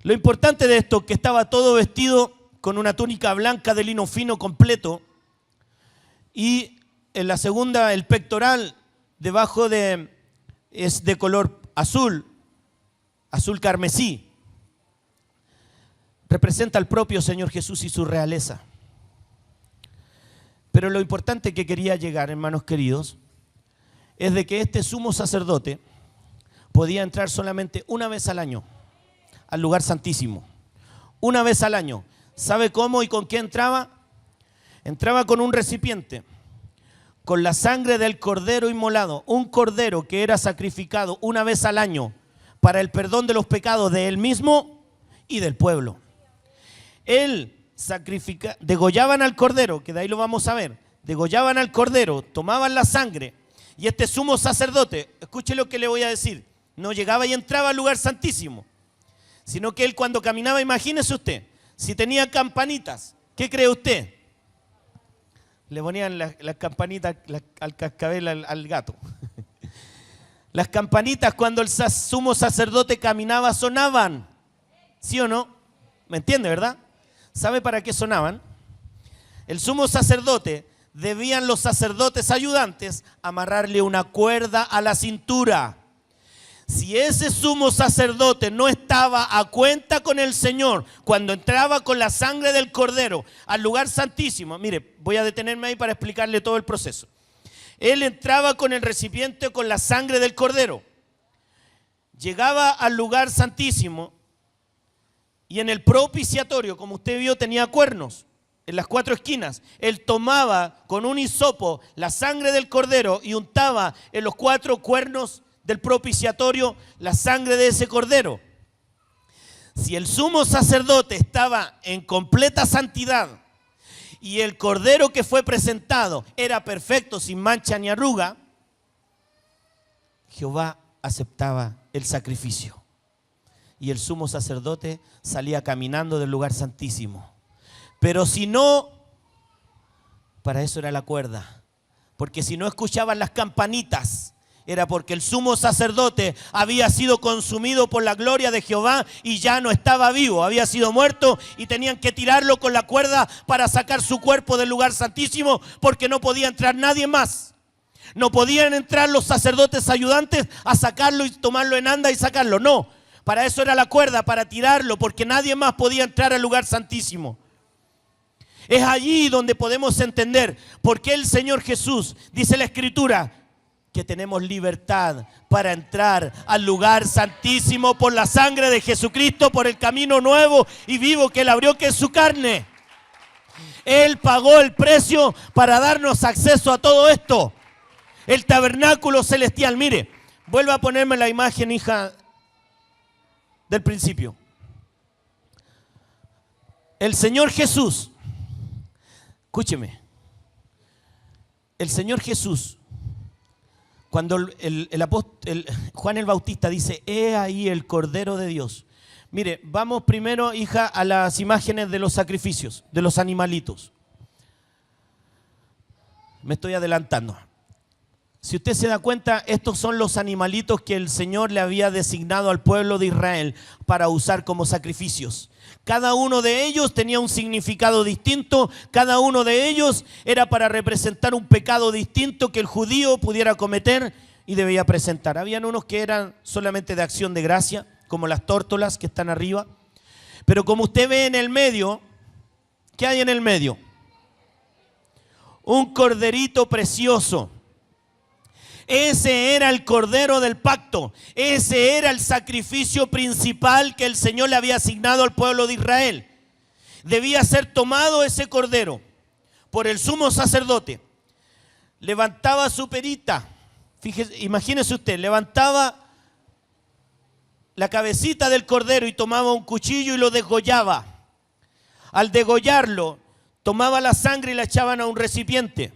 Lo importante de esto es que estaba todo vestido con una túnica blanca de lino fino completo, y en la segunda, el pectoral debajo es de color azul carmesí. Representa al propio Señor Jesús y su realeza. Pero lo importante que quería llegar, hermanos queridos, es de que este sumo sacerdote podía entrar solamente una vez al año al lugar santísimo. Una vez al año. ¿Sabe cómo y con qué entraba? Entraba con un recipiente, con la sangre del cordero inmolado, un cordero que era sacrificado una vez al año para el perdón de los pecados de él mismo y del pueblo. Degollaban al cordero, que de ahí lo vamos a ver, degollaban al cordero, tomaban la sangre, y este sumo sacerdote, escuche lo que le voy a decir, no llegaba y entraba al lugar santísimo, sino que él cuando caminaba, imagínese usted, si tenía campanitas, ¿qué cree usted? Le ponían las campanitas al cascabel al gato. Las campanitas cuando el sumo sacerdote caminaba sonaban, ¿sí o no? ¿Me entiende, verdad? ¿Sabe para qué sonaban? El sumo sacerdote, debían los sacerdotes ayudantes amarrarle una cuerda a la cintura. Si ese sumo sacerdote no estaba a cuenta con el Señor cuando entraba con la sangre del cordero al lugar santísimo, mire, voy a detenerme ahí para explicarle todo el proceso. Él entraba con el recipiente con la sangre del cordero, llegaba al lugar santísimo, y en el propiciatorio, como usted vio, tenía cuernos en las 4 esquinas. Él tomaba con un hisopo la sangre del cordero y untaba en los 4 cuernos del propiciatorio la sangre de ese cordero. Si el sumo sacerdote estaba en completa santidad y el cordero que fue presentado era perfecto, sin mancha ni arruga, Jehová aceptaba el sacrificio. Y el sumo sacerdote salía caminando del lugar santísimo. Pero si no, para eso era la cuerda. Porque si no escuchaban las campanitas, era porque el sumo sacerdote había sido consumido por la gloria de Jehová y ya no estaba vivo, había sido muerto y tenían que tirarlo con la cuerda para sacar su cuerpo del lugar santísimo porque no podía entrar nadie más. No podían entrar los sacerdotes ayudantes a sacarlo y tomarlo en anda y sacarlo, no. Para eso era la cuerda, para tirarlo, porque nadie más podía entrar al lugar santísimo. Es allí donde podemos entender por qué el Señor Jesús, dice la Escritura, que tenemos libertad para entrar al lugar santísimo por la sangre de Jesucristo, por el camino nuevo y vivo que Él abrió, que es su carne. Él pagó el precio para darnos acceso a todo esto. El tabernáculo celestial. Mire, vuelva a ponerme la imagen, hija, del principio. El Señor Jesús, escúcheme, el Señor Jesús, cuando Juan el Bautista dice, he ahí el Cordero de Dios. Mire, vamos primero, hija, a las imágenes de los sacrificios, de los animalitos. Me estoy adelantando. Si usted se da cuenta, estos son los animalitos que el Señor le había designado al pueblo de Israel para usar como sacrificios. Cada uno de ellos tenía un significado distinto, cada uno de ellos era para representar un pecado distinto que el judío pudiera cometer y debía presentar. Habían unos que eran solamente de acción de gracia, como las tórtolas que están arriba. Pero como usted ve en el medio, ¿qué hay en el medio? Un corderito precioso. Ese era el cordero del pacto. Ese era el sacrificio principal que el Señor le había asignado al pueblo de Israel. Debía ser tomado ese cordero por el sumo sacerdote. Levantaba su perita. Fíjese, imagínese usted, levantaba la cabecita del cordero y tomaba un cuchillo y lo degollaba. Al degollarlo, tomaba la sangre y la echaban a un recipiente.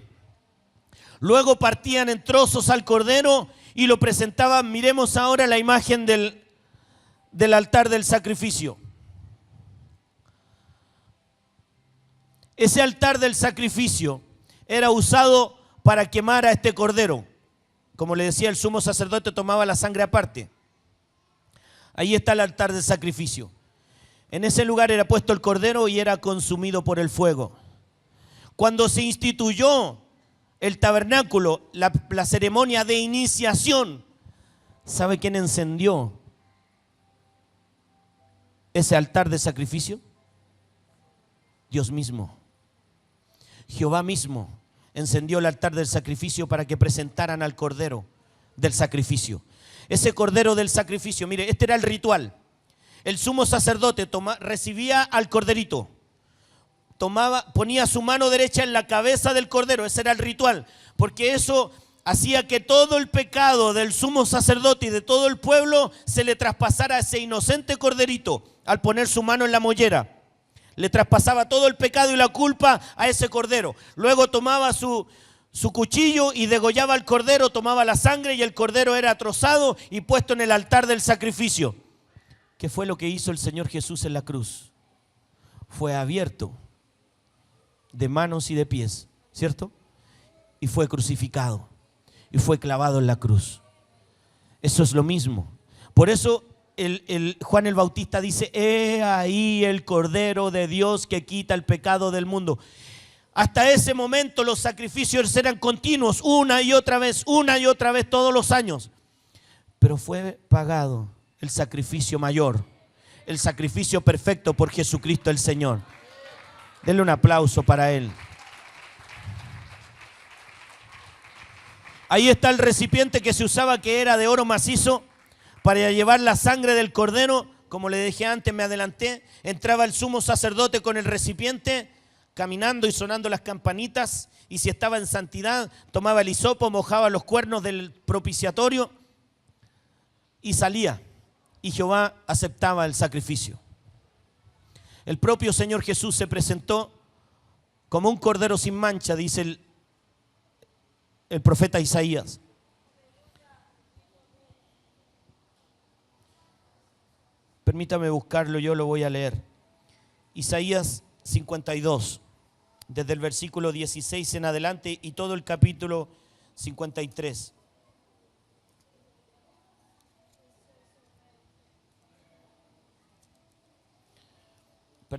Luego partían en trozos al cordero y lo presentaban. Miremos ahora la imagen del altar del sacrificio. Ese altar del sacrificio era usado para quemar a este cordero. Como le decía, el sumo sacerdote tomaba la sangre aparte. Ahí está el altar del sacrificio. En ese lugar era puesto el cordero y era consumido por el fuego. Cuando se instituyó el tabernáculo, la ceremonia de iniciación, ¿sabe quién encendió ese altar de sacrificio? Dios mismo. Jehová mismo encendió el altar del sacrificio para que presentaran al cordero del sacrificio. Ese cordero del sacrificio, mire, este era el ritual. El sumo sacerdote recibía al corderito. Ponía su mano derecha en la cabeza del cordero, ese era el ritual, porque eso hacía que todo el pecado del sumo sacerdote y de todo el pueblo se le traspasara a ese inocente corderito al poner su mano en la mollera. Le traspasaba todo el pecado y la culpa a ese cordero. Luego tomaba su cuchillo y degollaba al cordero, tomaba la sangre y el cordero era trozado y puesto en el altar del sacrificio. ¿Qué fue lo que hizo el Señor Jesús en la cruz? Fue abierto de manos y de pies, ¿cierto? Y fue crucificado y fue clavado en la cruz. Eso es lo mismo. Por eso Juan el Bautista dice, he ahí el Cordero de Dios que quita el pecado del mundo. Hasta ese momento los sacrificios eran continuos, una y otra vez, todos los años. Pero fue pagado el sacrificio mayor, el sacrificio perfecto por Jesucristo el Señor. Denle un aplauso para Él. Ahí está el recipiente que se usaba, que era de oro macizo, para llevar la sangre del cordero. Como le dije antes, me adelanté. Entraba el sumo sacerdote con el recipiente, caminando y sonando las campanitas. Y si estaba en santidad, tomaba el hisopo, mojaba los cuernos del propiciatorio y salía. Y Jehová aceptaba el sacrificio. El propio Señor Jesús se presentó como un cordero sin mancha, dice el profeta Isaías. Permítame buscarlo, yo lo voy a leer. Isaías 52, desde el versículo 16 en adelante y todo el capítulo 53.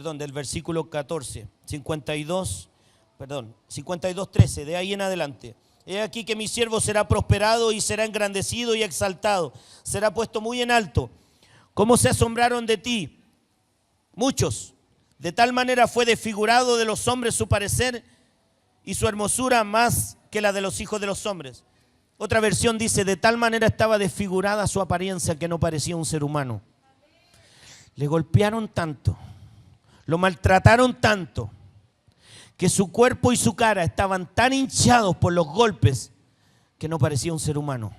del versículo 14, 52:13, de ahí en adelante. He aquí que mi siervo será prosperado y será engrandecido y exaltado, será puesto muy en alto. ¿Cómo se asombraron de ti muchos? De tal manera fue desfigurado de los hombres su parecer y su hermosura más que la de los hijos de los hombres. Otra versión dice, de tal manera estaba desfigurada su apariencia que no parecía un ser humano. Le golpearon tanto, lo maltrataron tanto, que su cuerpo y su cara estaban tan hinchados por los golpes que no parecía un ser humano.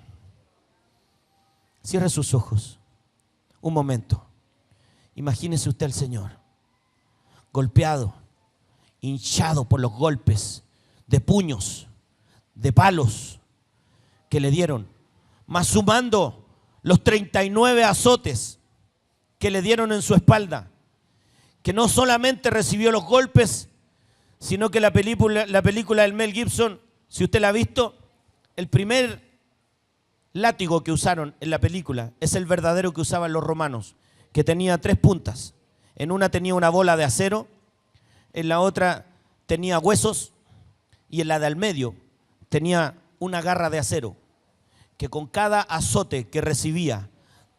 Cierre sus ojos un momento. Imagínese usted al Señor, golpeado, hinchado por los golpes de puños, de palos que le dieron, más sumando los 39 azotes que le dieron en su espalda, que no solamente recibió los golpes, sino que la película del Mel Gibson, si usted la ha visto, el primer látigo que usaron en la película es el verdadero que usaban los romanos, que tenía 3 puntas. En una tenía una bola de acero, en la otra tenía huesos y en la de al medio tenía una garra de acero, que con cada azote que recibía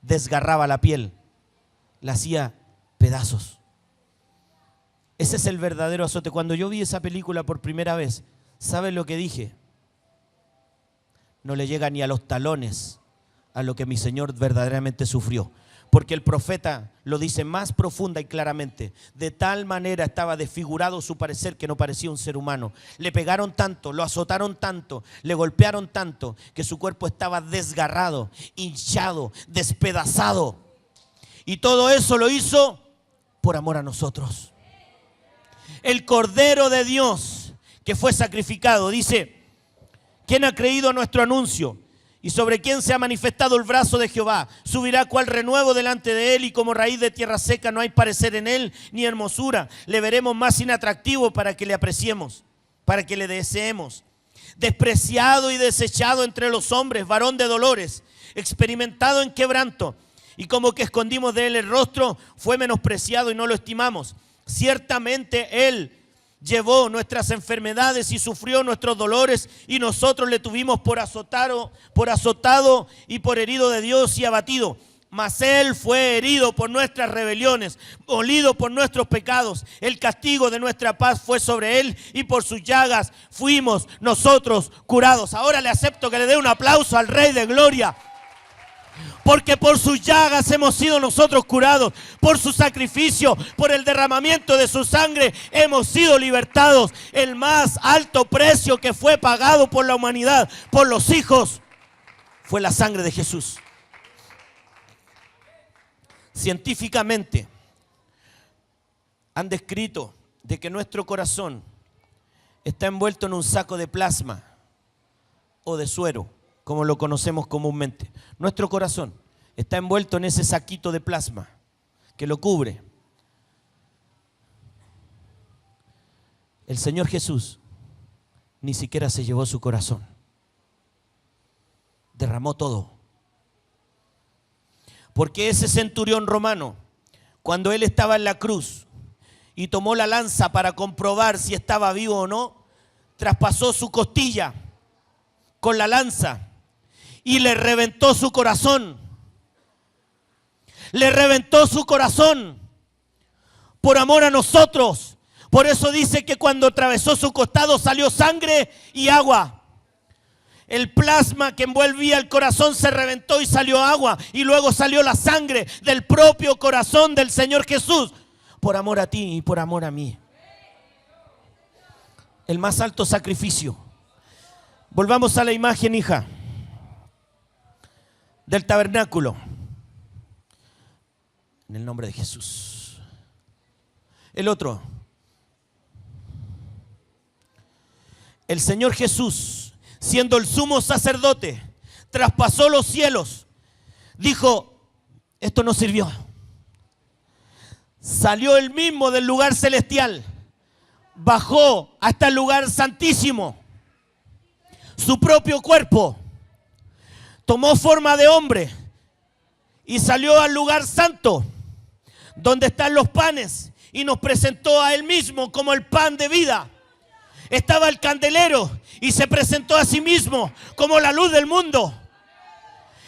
desgarraba la piel, la hacía pedazos. Ese es el verdadero azote. Cuando yo vi esa película por primera vez, ¿saben lo que dije? No le llega ni a los talones a lo que mi Señor verdaderamente sufrió. Porque el profeta lo dice más profunda y claramente. De tal manera estaba desfigurado su parecer que no parecía un ser humano. Le pegaron tanto, lo azotaron tanto, le golpearon tanto, que su cuerpo estaba desgarrado, hinchado, despedazado. Y todo eso lo hizo por amor a nosotros. El Cordero de Dios que fue sacrificado, dice, ¿quién ha creído a nuestro anuncio? Y sobre quién se ha manifestado el brazo de Jehová. Subirá cual renuevo delante de él, y como raíz de tierra seca no hay parecer en él, ni hermosura. Le veremos más inatractivo para que le apreciemos, para que le deseemos. Despreciado y desechado entre los hombres, varón de dolores, experimentado en quebranto. Y como que escondimos de él el rostro, fue menospreciado y no lo estimamos. Ciertamente él llevó nuestras enfermedades y sufrió nuestros dolores, y nosotros le tuvimos por azotado y por herido de Dios y abatido. Mas él fue herido por nuestras rebeliones, molido por nuestros pecados. El castigo de nuestra paz fue sobre él, y por sus llagas fuimos nosotros curados. Ahora le acepto que le dé un aplauso al Rey de Gloria. Porque por sus llagas hemos sido nosotros curados, por su sacrificio, por el derramamiento de su sangre, hemos sido libertados. El más alto precio que fue pagado por la humanidad, por los hijos, fue la sangre de Jesús. Científicamente han descrito de que nuestro corazón está envuelto en un saco de plasma o de suero, como lo conocemos comúnmente. Nuestro corazón está envuelto en ese saquito de plasma que lo cubre. El Señor Jesús ni siquiera se llevó su corazón. Derramó todo. Porque ese centurión romano, cuando él estaba en la cruz y tomó la lanza para comprobar si estaba vivo o no, traspasó su costilla con la lanza y le reventó su corazón. Le reventó su corazón por amor a nosotros. Por eso dice que cuando atravesó su costado salió sangre y agua. El plasma que envolvía el corazón se reventó y salió agua. Y luego salió la sangre del propio corazón del Señor Jesús. Por amor a ti y por amor a mí. El más alto sacrificio. Volvamos a la imagen, hija, del tabernáculo. En el nombre de Jesús. El otro. El Señor Jesús, siendo el sumo sacerdote, traspasó los cielos. Dijo, esto no sirvió. Salió él mismo del lugar celestial. Bajó hasta el lugar santísimo. Su propio cuerpo. Tomó forma de hombre y salió al lugar santo, donde están los panes y nos presentó a Él mismo como el pan de vida. Estaba el candelero y se presentó a sí mismo como la luz del mundo.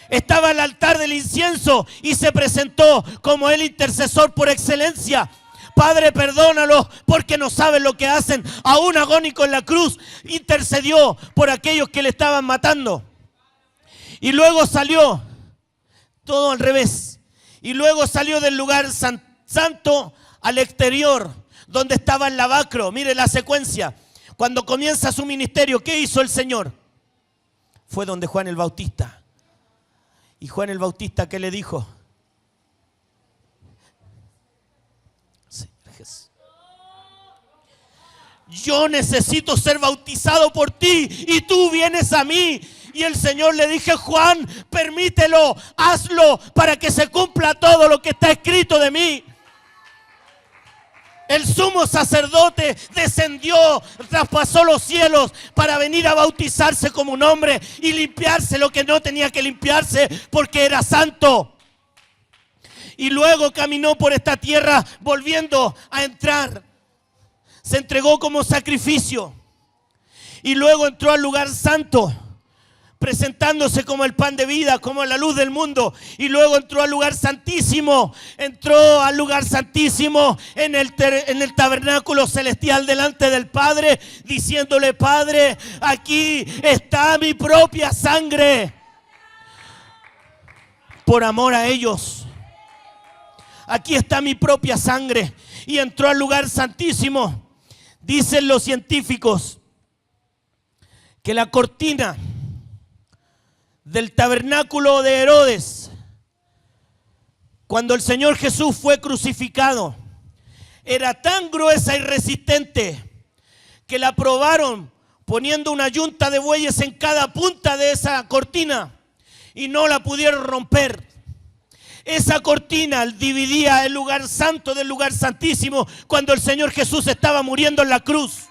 Estaba el altar del incienso y se presentó como el intercesor por excelencia. Padre, perdónalos porque no saben lo que hacen. Aún agónico en la cruz, intercedió por aquellos que le estaban matando. Y luego salió, todo al revés, y luego salió del lugar santo al exterior, donde estaba el lavacro. Mire la secuencia. Cuando comienza su ministerio, ¿qué hizo el Señor? Fue donde Juan el Bautista. Y Juan el Bautista, ¿qué le dijo? Yo necesito ser bautizado por ti y tú vienes a mí. Y el Señor le dije, Juan, permítelo, hazlo para que se cumpla todo lo que está escrito de mí. El sumo sacerdote descendió, traspasó los cielos para venir a bautizarse como un hombre y limpiarse lo que no tenía que limpiarse porque era santo. Y luego caminó por esta tierra volviendo a entrar. Se entregó como sacrificio y luego entró al lugar santo, presentándose como el pan de vida, como la luz del mundo. Y luego entró al lugar santísimo, en el tabernáculo celestial delante del Padre, diciéndole, Padre, aquí está mi propia sangre, por amor a ellos. Aquí está mi propia sangre. Y entró al lugar santísimo. Dicen los científicos que la cortina del tabernáculo de Herodes, cuando el Señor Jesús fue crucificado, era tan gruesa y resistente que la probaron poniendo una yunta de bueyes en cada punta de esa cortina y no la pudieron romper. Esa cortina dividía el lugar santo del lugar santísimo cuando el Señor Jesús estaba muriendo en la cruz.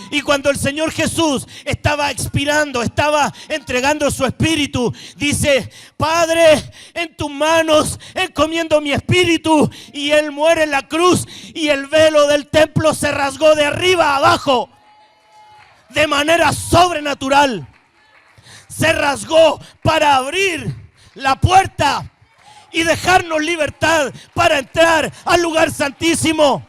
Y cuando el Señor Jesús estaba expirando, estaba entregando su espíritu, dice, Padre, en tus manos encomiendo mi espíritu. Y Él muere en la cruz y el velo del templo se rasgó de arriba a abajo de manera sobrenatural. Se rasgó para abrir la puerta y dejarnos libertad para entrar al lugar santísimo,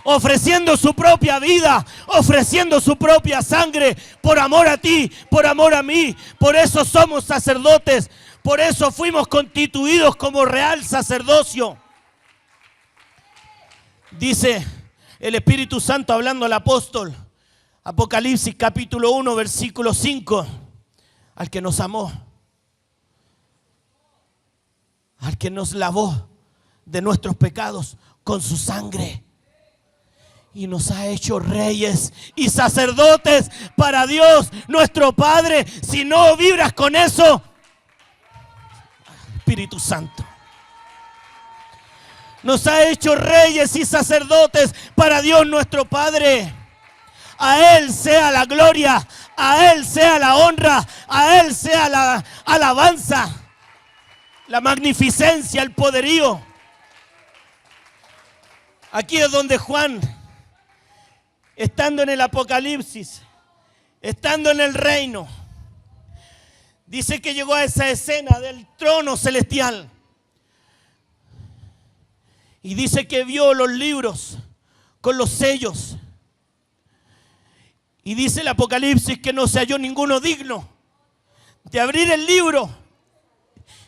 ofreciendo su propia vida, ofreciendo su propia sangre, por amor a ti, por amor a mí. Por eso somos sacerdotes, por eso fuimos constituidos como real sacerdocio. Dice el Espíritu Santo hablando al apóstol, Apocalipsis capítulo 1, versículo 5, al que nos amó, al que nos lavó de nuestros pecados con su sangre y nos ha hecho reyes y sacerdotes para Dios nuestro Padre. Si no vibras con eso, Espíritu Santo, nos ha hecho reyes y sacerdotes para Dios nuestro Padre. A Él sea la gloria, a Él sea la honra, a Él sea la alabanza, la magnificencia, el poderío. Aquí es donde Juan, estando en el Apocalipsis, estando en el reino, dice que llegó a esa escena del trono celestial y dice que vio los libros con los sellos. Y dice el Apocalipsis que no se halló ninguno digno de abrir el libro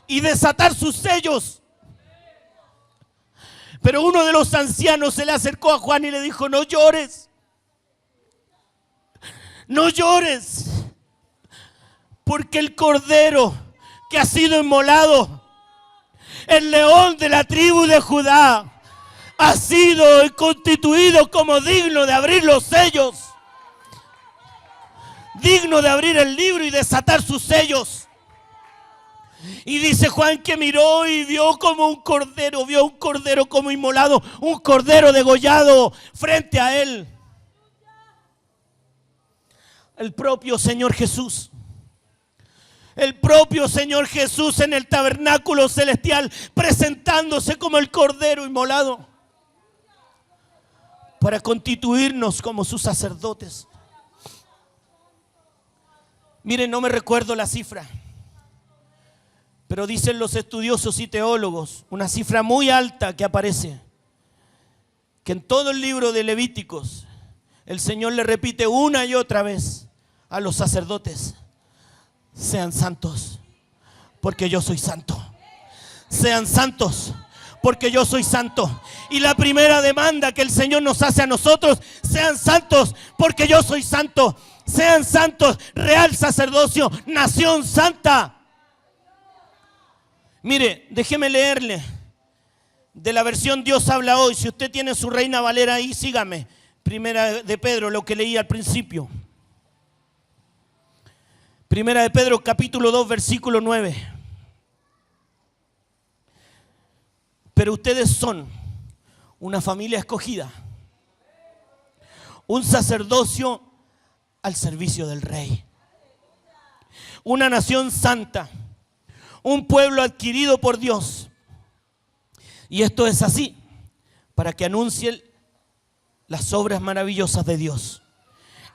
y desatar sus sellos. Pero uno de los ancianos se le acercó a Juan y le dijo, no llores, no llores, porque el cordero que ha sido inmolado, el león de la tribu de Judá, ha sido constituido como digno de abrir los sellos, digno de abrir el libro y desatar sus sellos. Y dice Juan que miró y vio como un cordero, vio un cordero como inmolado, un cordero degollado frente a él. El propio Señor Jesús. El propio Señor Jesús en el tabernáculo celestial, presentándose como el cordero inmolado. para constituirnos como sus sacerdotes. Miren, no me recuerdo la cifra, pero dicen los estudiosos y teólogos, una cifra muy alta que aparece, que en todo el libro de Levíticos el Señor le repite una y otra vez a los sacerdotes: sean santos, porque yo soy santo. Sean santos, porque yo soy santo. Y la primera demanda que el Señor nos hace a nosotros: sean santos, porque yo soy santo. Sean santos, real sacerdocio, nación santa. Mire, déjeme leerle de la versión Dios habla hoy. Si usted tiene su Reina Valera ahí, sígame. Primera de Pedro, lo que leí al principio. Primera de Pedro, capítulo 2, versículo 9. Pero ustedes son una familia escogida, un sacerdocio al servicio del Rey, una nación santa, un pueblo adquirido por Dios. Y esto es así, para que anuncien las obras maravillosas de Dios,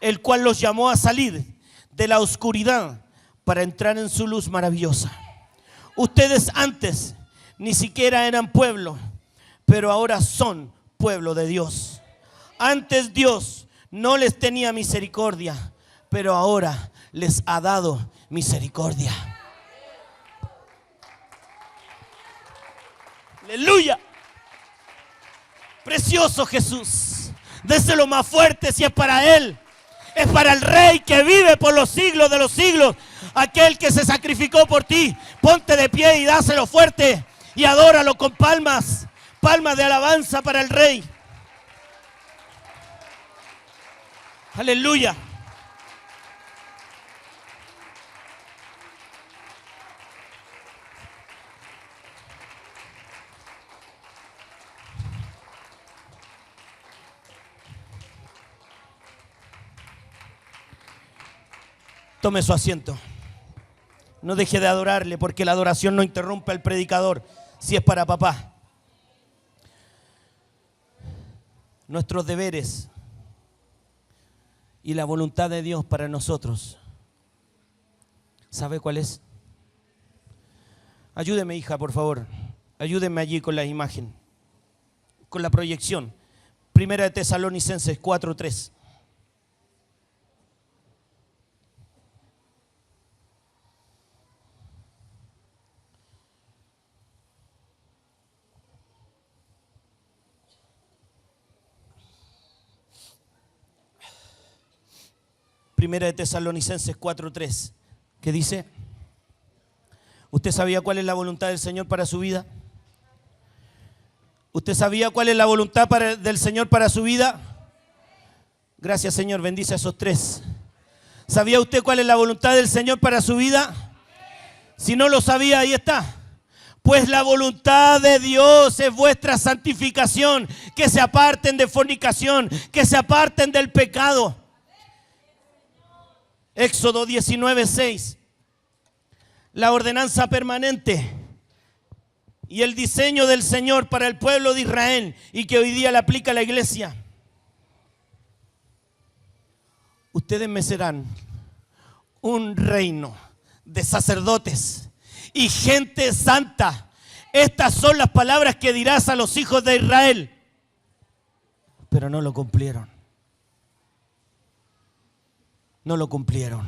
el cual los llamó a salir de la oscuridad para entrar en su luz maravillosa. Ustedes antes ni siquiera eran pueblo, pero ahora son pueblo de Dios. Antes Dios no les tenía misericordia, pero ahora les ha dado misericordia. Aleluya. Precioso Jesús. Déselo más fuerte si es para Él. Es para el Rey que vive por los siglos de los siglos. Aquel que se sacrificó por ti. Ponte de pie y dáselo fuerte. Y adóralo con palmas. Palmas de alabanza para el Rey. Aleluya. Tome su asiento. No deje de adorarle, porque la adoración no interrumpe al predicador si es para papá. Nuestros deberes y la voluntad de Dios para nosotros, ¿sabe cuál es? Ayúdeme, hija, por favor. Ayúdeme allí con la imagen, con la proyección. Primera de Tesalonicenses 4:3. Primera de Tesalonicenses 4:3, que dice: ¿usted sabía cuál es la voluntad del Señor para su vida? ¿Usted sabía cuál es la voluntad del Señor para su vida? Gracias, Señor, bendice a esos tres. ¿Sabía usted cuál es la voluntad del Señor para su vida? Si no lo sabía, ahí está. Pues la voluntad de Dios es vuestra santificación, que se aparten de fornicación, que se aparten del pecado. Éxodo 19:6. La ordenanza permanente y el diseño del Señor para el pueblo de Israel, y que hoy día le aplica a la iglesia. Ustedes me serán un reino de sacerdotes y gente santa. Estas son las palabras que dirás a los hijos de Israel. Pero no lo cumplieron. No lo cumplieron.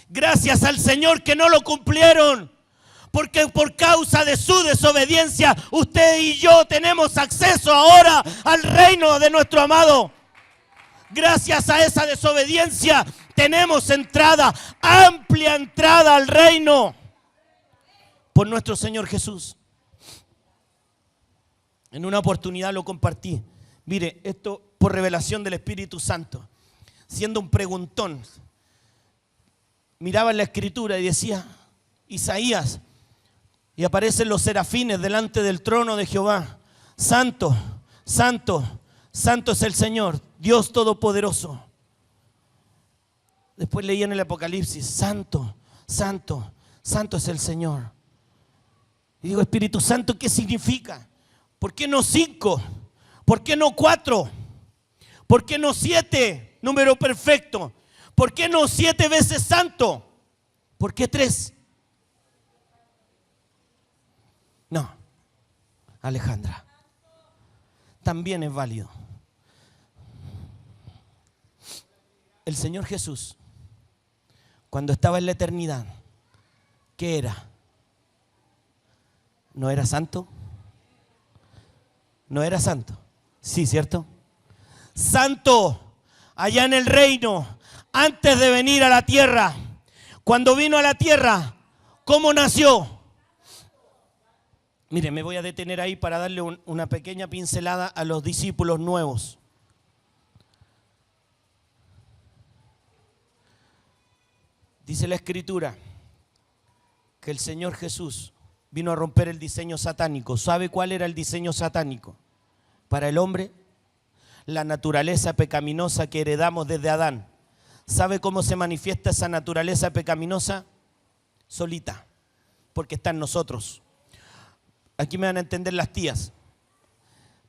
Gracias al Señor que no lo cumplieron, porque por causa de su desobediencia, usted y yo tenemos acceso ahora al reino de nuestro amado. Gracias a esa desobediencia tenemos entrada, amplia entrada al reino por nuestro Señor Jesús. En una oportunidad lo compartí. Mire, esto por revelación del Espíritu Santo. Siendo un preguntón, miraba en la Escritura y decía, Isaías, y aparecen los serafines delante del trono de Jehová. Santo, santo, santo es el Señor, Dios Todopoderoso. Después leí en el Apocalipsis, santo, santo, santo es el Señor. Y digo, Espíritu Santo, ¿qué significa? ¿Por qué no 5? ¿Por qué no 4? ¿Por qué no 7? Número perfecto. ¿Por qué no 7 veces santo? ¿Por qué 3? No, Alejandra, también es válido. El Señor Jesús, cuando estaba en la eternidad, ¿qué era? ¿No era santo? ¿No era santo? Sí, ¿cierto? Santo, allá en el reino, antes de venir a la tierra. Cuando vino a la tierra, ¿cómo nació? Mire, me voy a detener ahí para darle una pequeña pincelada a los discípulos nuevos. Dice la Escritura que el Señor Jesús vino a romper el diseño satánico. ¿Sabe cuál era el diseño satánico? Para el hombre, la naturaleza pecaminosa que heredamos desde Adán. ¿Sabe cómo se manifiesta esa naturaleza pecaminosa? Solita, porque está en nosotros. Aquí me van a entender las tías.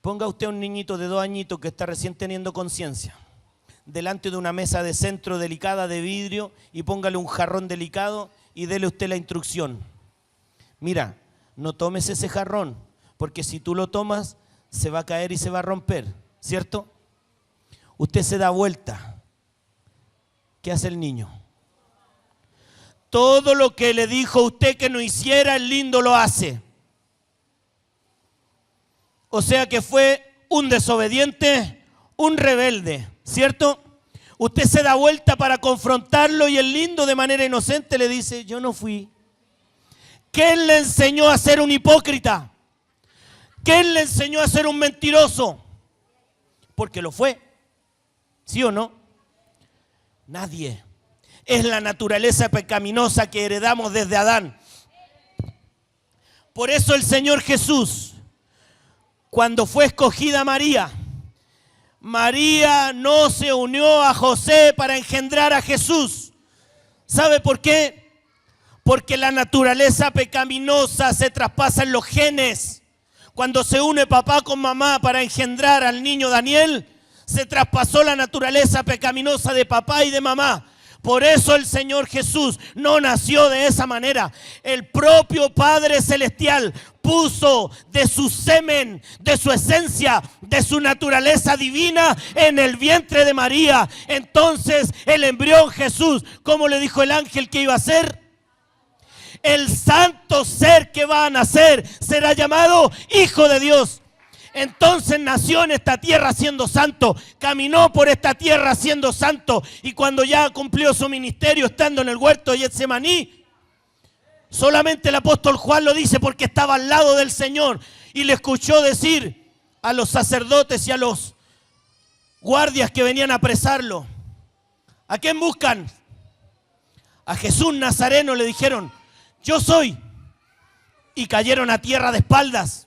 Ponga usted a un niñito de 2 añitos que está recién teniendo conciencia delante de una mesa de centro delicada de vidrio y póngale un jarrón delicado y dele usted la instrucción. Mira, no tomes ese jarrón, porque si tú lo tomas se va a caer y se va a romper, ¿cierto? Usted se da vuelta. ¿Qué hace el niño? Todo lo que le dijo usted que no hiciera, el lindo lo hace. O sea que fue un desobediente, un rebelde, ¿cierto? Usted se da vuelta para confrontarlo y el lindo de manera inocente le dice, yo no fui. ¿Quién le enseñó a ser un hipócrita? ¿Quién le enseñó a ser un mentiroso? Porque lo fue, ¿sí o no? Nadie. Es la naturaleza pecaminosa que heredamos desde Adán. Por eso el Señor Jesús, cuando fue escogida María, María no se unió a José para engendrar a Jesús. ¿Sabe por qué? Porque la naturaleza pecaminosa se traspasa en los genes. Cuando se une papá con mamá para engendrar al niño Daniel, se traspasó la naturaleza pecaminosa de papá y de mamá. Por eso el Señor Jesús no nació de esa manera. El propio Padre Celestial puso de su semen, de su esencia, de su naturaleza divina en el vientre de María. Entonces el embrión Jesús, ¿cómo le dijo el ángel que iba a ser? El santo ser que va a nacer será llamado Hijo de Dios. Entonces nació en esta tierra siendo santo, caminó por esta tierra siendo santo, y cuando ya cumplió su ministerio estando en el huerto de Getsemaní, solamente el apóstol Juan lo dice porque estaba al lado del Señor y le escuchó decir a los sacerdotes y a los guardias que venían a apresarlo, ¿a quién buscan? A Jesús Nazareno, le dijeron, yo soy, y cayeron a tierra de espaldas.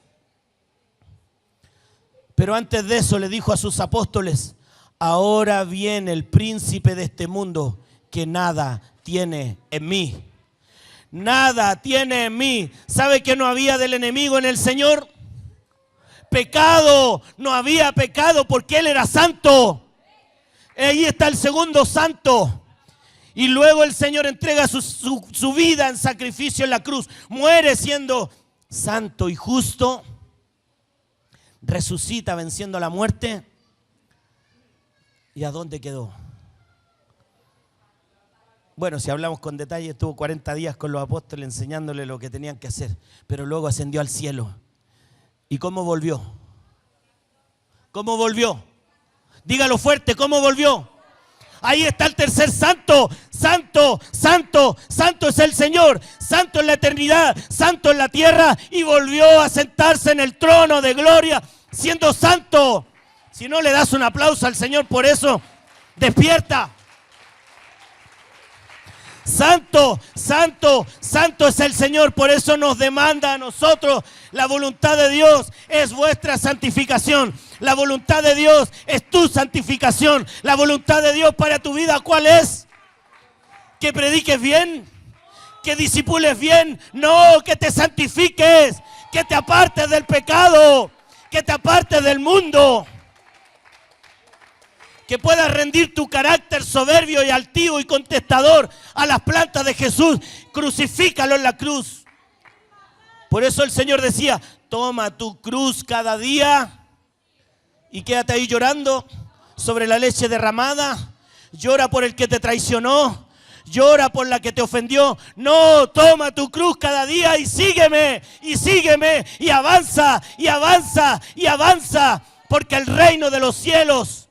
Pero antes de eso le dijo a sus apóstoles, ahora viene el príncipe de este mundo que nada tiene en mí. Nada tiene en mí. ¿Sabe que no había del enemigo en el Señor? Pecado, no había pecado porque Él era santo. Ahí está el segundo santo. Y luego el Señor entrega su vida en sacrificio en la cruz. Muere siendo santo y justo. Resucita venciendo la muerte. ¿Y a dónde quedó? Bueno, si hablamos con detalle, estuvo 40 días con los apóstoles enseñándole lo que tenían que hacer. Pero luego ascendió al cielo. ¿Y cómo volvió? ¿Cómo volvió? Dígalo fuerte, ¿cómo volvió? Ahí está el tercer santo. Santo, santo, santo es el Señor. Santo en la eternidad, santo en la tierra. Y volvió a sentarse en el trono de gloria siendo santo. Si no le das un aplauso al Señor por eso, despierta. Santo, santo, santo es el Señor. Por eso nos demanda a nosotros. La voluntad de Dios es vuestra santificación. La voluntad de Dios es tu santificación. La voluntad de Dios para tu vida, ¿cuál es? Que prediques bien, que discipules bien. No, que te santifiques, que te apartes del pecado, que te apartes del mundo. Que puedas rendir tu carácter soberbio y altivo y contestador a las plantas de Jesús. Crucifícalo en la cruz. Por eso el Señor decía, toma tu cruz cada día y quédate ahí llorando sobre la leche derramada. Llora por el que te traicionó. Llora por la que te ofendió. No, toma tu cruz cada día y sígueme, y avanza, y avanza, y avanza. Porque el reino de los cielos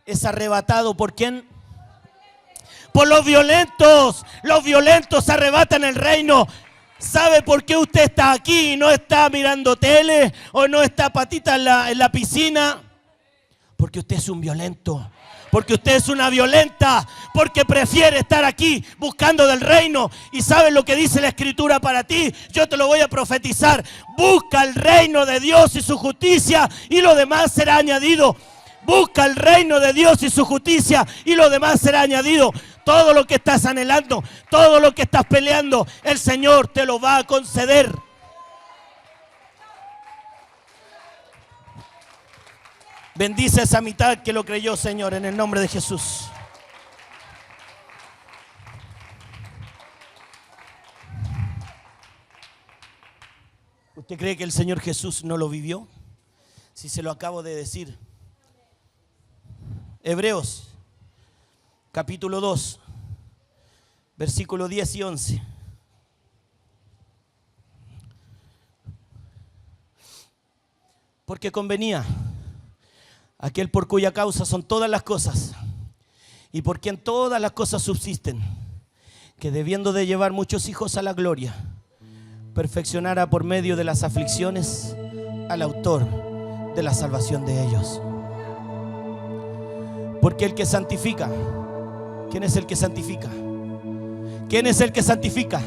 es arrebatado. ¿Por quién? Por los violentos. Los violentos arrebatan el reino. ¿Sabe por qué usted está aquí y no está mirando tele o no está patita en la piscina? Porque usted es un violento. Porque usted es una violenta. Porque prefiere estar aquí buscando del reino. ¿Y sabe lo que dice la Escritura para ti? Yo te lo voy a profetizar. Busca el reino de Dios y su justicia y lo demás será añadido. Busca el reino de Dios y su justicia y lo demás será añadido. Todo lo que estás anhelando, todo lo que estás peleando, el Señor te lo va a conceder. Bendice esa mitad que lo creyó, Señor, en el nombre de Jesús. ¿Usted cree que el Señor Jesús no lo vivió? Si se lo acabo de decir. Hebreos, capítulo 2, versículo 10 y 11. Porque convenía aquel por cuya causa son todas las cosas y por quien todas las cosas subsisten, que debiendo de llevar muchos hijos a la gloria, perfeccionara por medio de las aflicciones al autor de la salvación de ellos. Porque el que santifica, ¿quién es el que santifica? ¿Quién es el que santifica?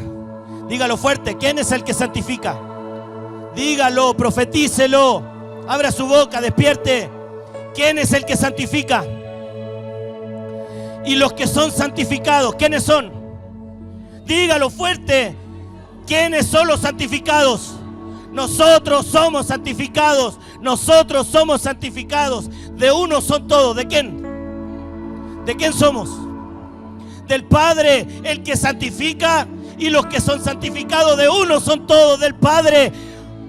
Dígalo fuerte, ¿quién es el que santifica? Dígalo, profetícelo, abra su boca, despierte. ¿Quién es el que santifica? Y los que son santificados, ¿quiénes son? Dígalo fuerte, ¿quiénes son los santificados? Nosotros somos santificados, nosotros somos santificados. De uno son todos, ¿de quién? ¿De quién somos? Del Padre, el que santifica, y los que son santificados de uno son todos del Padre,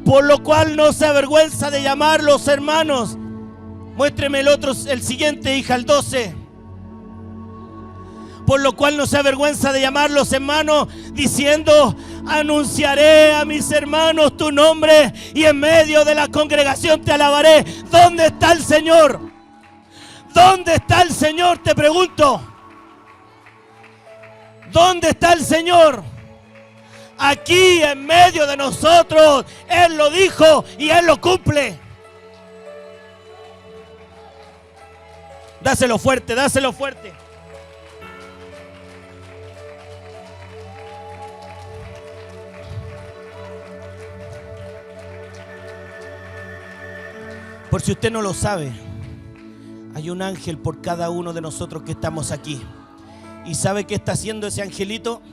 por lo cual no se avergüenza de llamarlos hermanos. Muéstreme el siguiente, hija, el 12. Por lo cual no se avergüenza de llamarlos hermanos, diciendo, anunciaré a mis hermanos tu nombre y en medio de la congregación te alabaré. ¿Dónde está el Señor? ¿Dónde está el Señor? Te pregunto. ¿Dónde está el Señor? Aquí en medio de nosotros. Él lo dijo y Él lo cumple. Dáselo fuerte, dáselo fuerte. Por si usted no lo sabe, hay un ángel por cada uno de nosotros que estamos aquí. ¿Y sabe qué está haciendo ese angelito?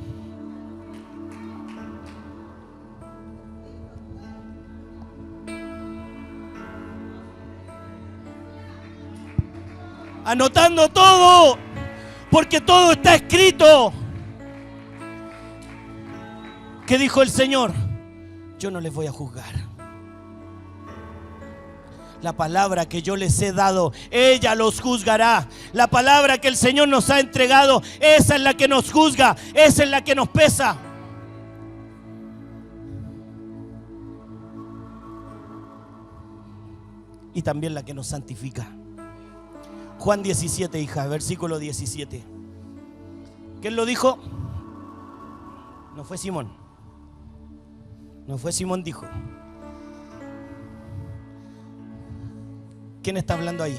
Anotando todo, porque todo está escrito. ¿Qué dijo el Señor? Yo no les voy a juzgar. La palabra que yo les he dado, ella los juzgará. La palabra que el Señor nos ha entregado, esa es la que nos juzga, esa es la que nos pesa. Y también la que nos santifica. Juan 17, hija, versículo 17. ¿Quién lo dijo? No fue Simón. No fue Simón, dijo. ¿Quién está hablando ahí?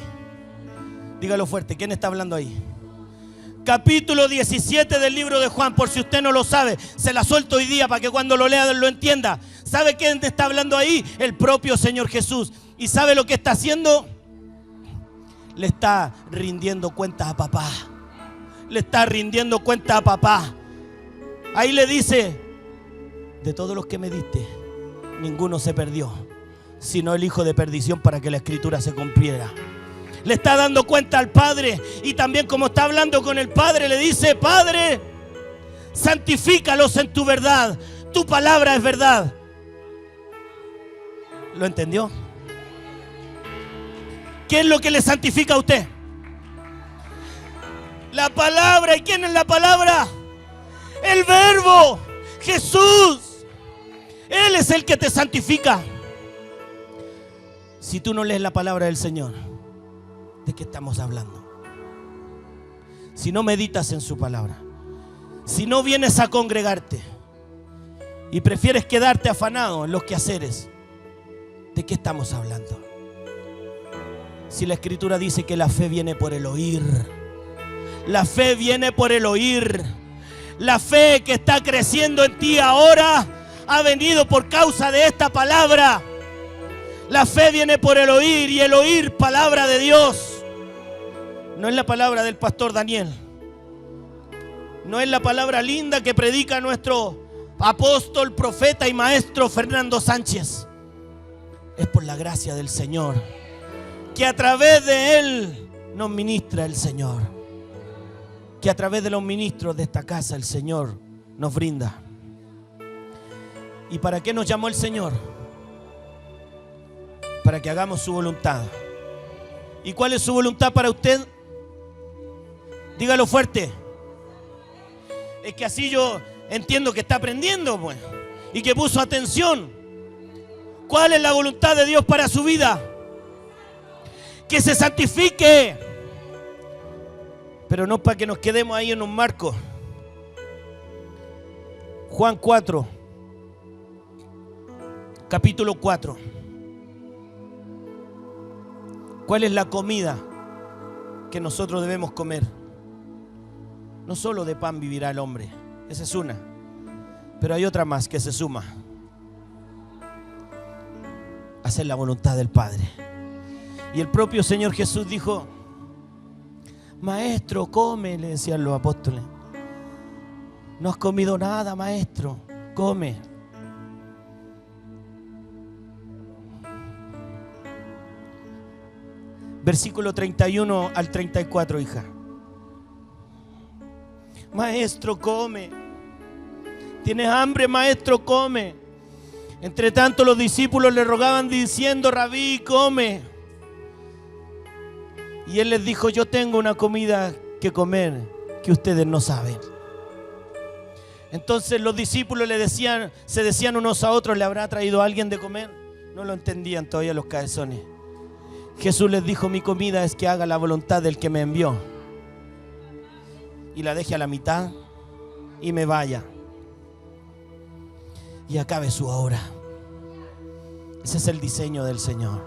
Dígalo fuerte, ¿quién está hablando ahí? Capítulo 17 del libro de Juan, por si usted no lo sabe, se la suelto hoy día para que cuando lo lea lo entienda. ¿Sabe quién está hablando ahí? El propio Señor Jesús. ¿Y sabe lo que está haciendo? Le está rindiendo cuentas a papá. Le está rindiendo cuentas a papá. Ahí le dice, de todos los que me diste, ninguno se perdió, sino el hijo de perdición para que la escritura se cumpliera. Le está dando cuenta al Padre, y también como está hablando con el Padre, le dice: Padre, santifícalos en tu verdad, tu palabra es verdad. ¿Lo entendió? ¿Qué es lo que le santifica a usted? La palabra. ¿Y quién es la palabra? El Verbo, Jesús. Él es el que te santifica. Si tú no lees la palabra del Señor, ¿de qué estamos hablando? Si no meditas en su palabra, si no vienes a congregarte y prefieres quedarte afanado en los quehaceres, ¿de qué estamos hablando? Si la Escritura dice que la fe viene por el oír, la fe viene por el oír. La fe que está creciendo en ti ahora ha venido por causa de esta palabra. La fe viene por el oír, y el oír palabra de Dios. No es la palabra del pastor Daniel, no es la palabra linda que predica nuestro apóstol, profeta y maestro Fernando Sánchez. Es por la gracia del Señor, que a través de Él nos ministra el Señor, que a través de los ministros de esta casa el Señor nos brinda. ¿Y para qué nos llamó el Señor? Para que hagamos su voluntad. ¿Y cuál es su voluntad para usted? Dígalo fuerte. Es que así yo entiendo que está aprendiendo, pues, y que puso atención. ¿Cuál es la voluntad de Dios para su vida? Que se santifique. Pero no para que nos quedemos ahí en un marco. Juan 4, capítulo 4. ¿Cuál es la comida que nosotros debemos comer? No solo de pan vivirá el hombre, esa es una, pero hay otra más que se suma: hacer la voluntad del Padre. Y el propio Señor Jesús dijo: Maestro, come, le decían los apóstoles. No has comido nada, maestro, come. Versículo 31 al 34, hija. Maestro, come. ¿Tienes hambre, maestro? Come. Entre tanto los discípulos le rogaban diciendo: Rabí, come. Y él les dijo: yo tengo una comida que comer que ustedes no saben. Entonces los discípulos se decían unos a otros: ¿le habrá traído alguien de comer? No lo entendían todavía los cabezones. Jesús les dijo: mi comida es que haga la voluntad del que me envió, y la deje a la mitad y me vaya y acabe su obra. Ese es el diseño del Señor.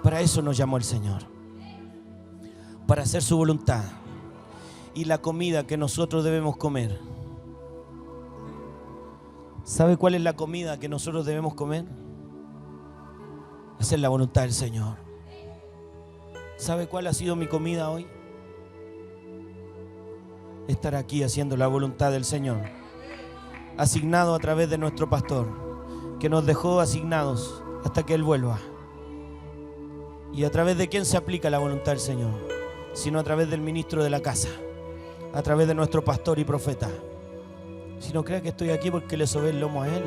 Para eso nos llamó el Señor, para hacer su voluntad. Y la comida que nosotros debemos comer, ¿sabe cuál es la comida que nosotros debemos comer? Hacer la voluntad del Señor. ¿Sabe cuál ha sido mi comida hoy? Estar aquí haciendo la voluntad del Señor, asignado a través de nuestro pastor, que nos dejó asignados hasta que Él vuelva. ¿Y a través de quién se aplica la voluntad del Señor? Sino a través del ministro de la casa, a través de nuestro pastor y profeta. Si no crea que estoy aquí porque le sobé el lomo a Él,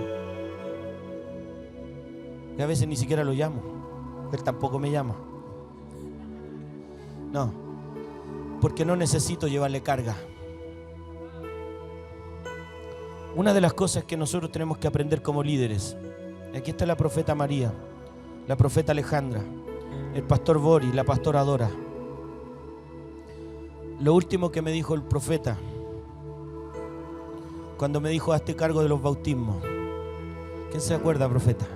y a veces ni siquiera lo llamo, Él tampoco me llama. No, porque no necesito llevarle carga. Una de las cosas que nosotros tenemos que aprender como líderes, aquí está la profeta María, la profeta Alejandra, el pastor Boris, la pastora Dora. Lo último que me dijo el profeta cuando me dijo: hazte cargo de los bautismos. ¿Quién se acuerda, profeta?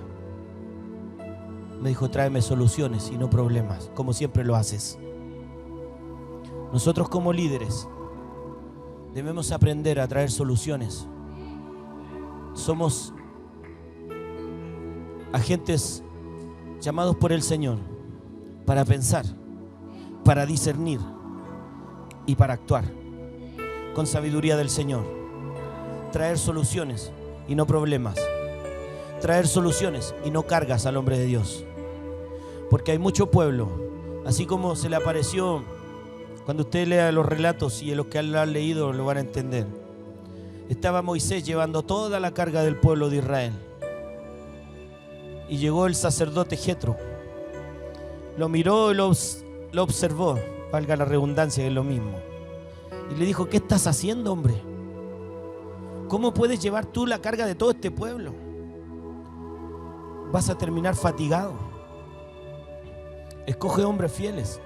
Me dijo: tráeme soluciones y no problemas, como siempre lo haces. Nosotros como líderes debemos aprender a traer soluciones. Somos agentes llamados por el Señor para pensar, para discernir y para actuar con sabiduría del Señor. Traer soluciones y no problemas. traer soluciones y no cargas al hombre de Dios. Porque hay mucho pueblo, así como se le apareció, cuando usted lea los relatos y los que lo han leído lo van a entender. Estaba Moisés llevando toda la carga del pueblo de Israel. Y llegó el sacerdote Jetro. Lo miró y lo observó, valga la redundancia, que es lo mismo. Y le dijo: ¿qué estás haciendo, hombre? ¿Cómo puedes llevar tú la carga de todo este pueblo? Vas a terminar fatigado. Escoge hombres fieles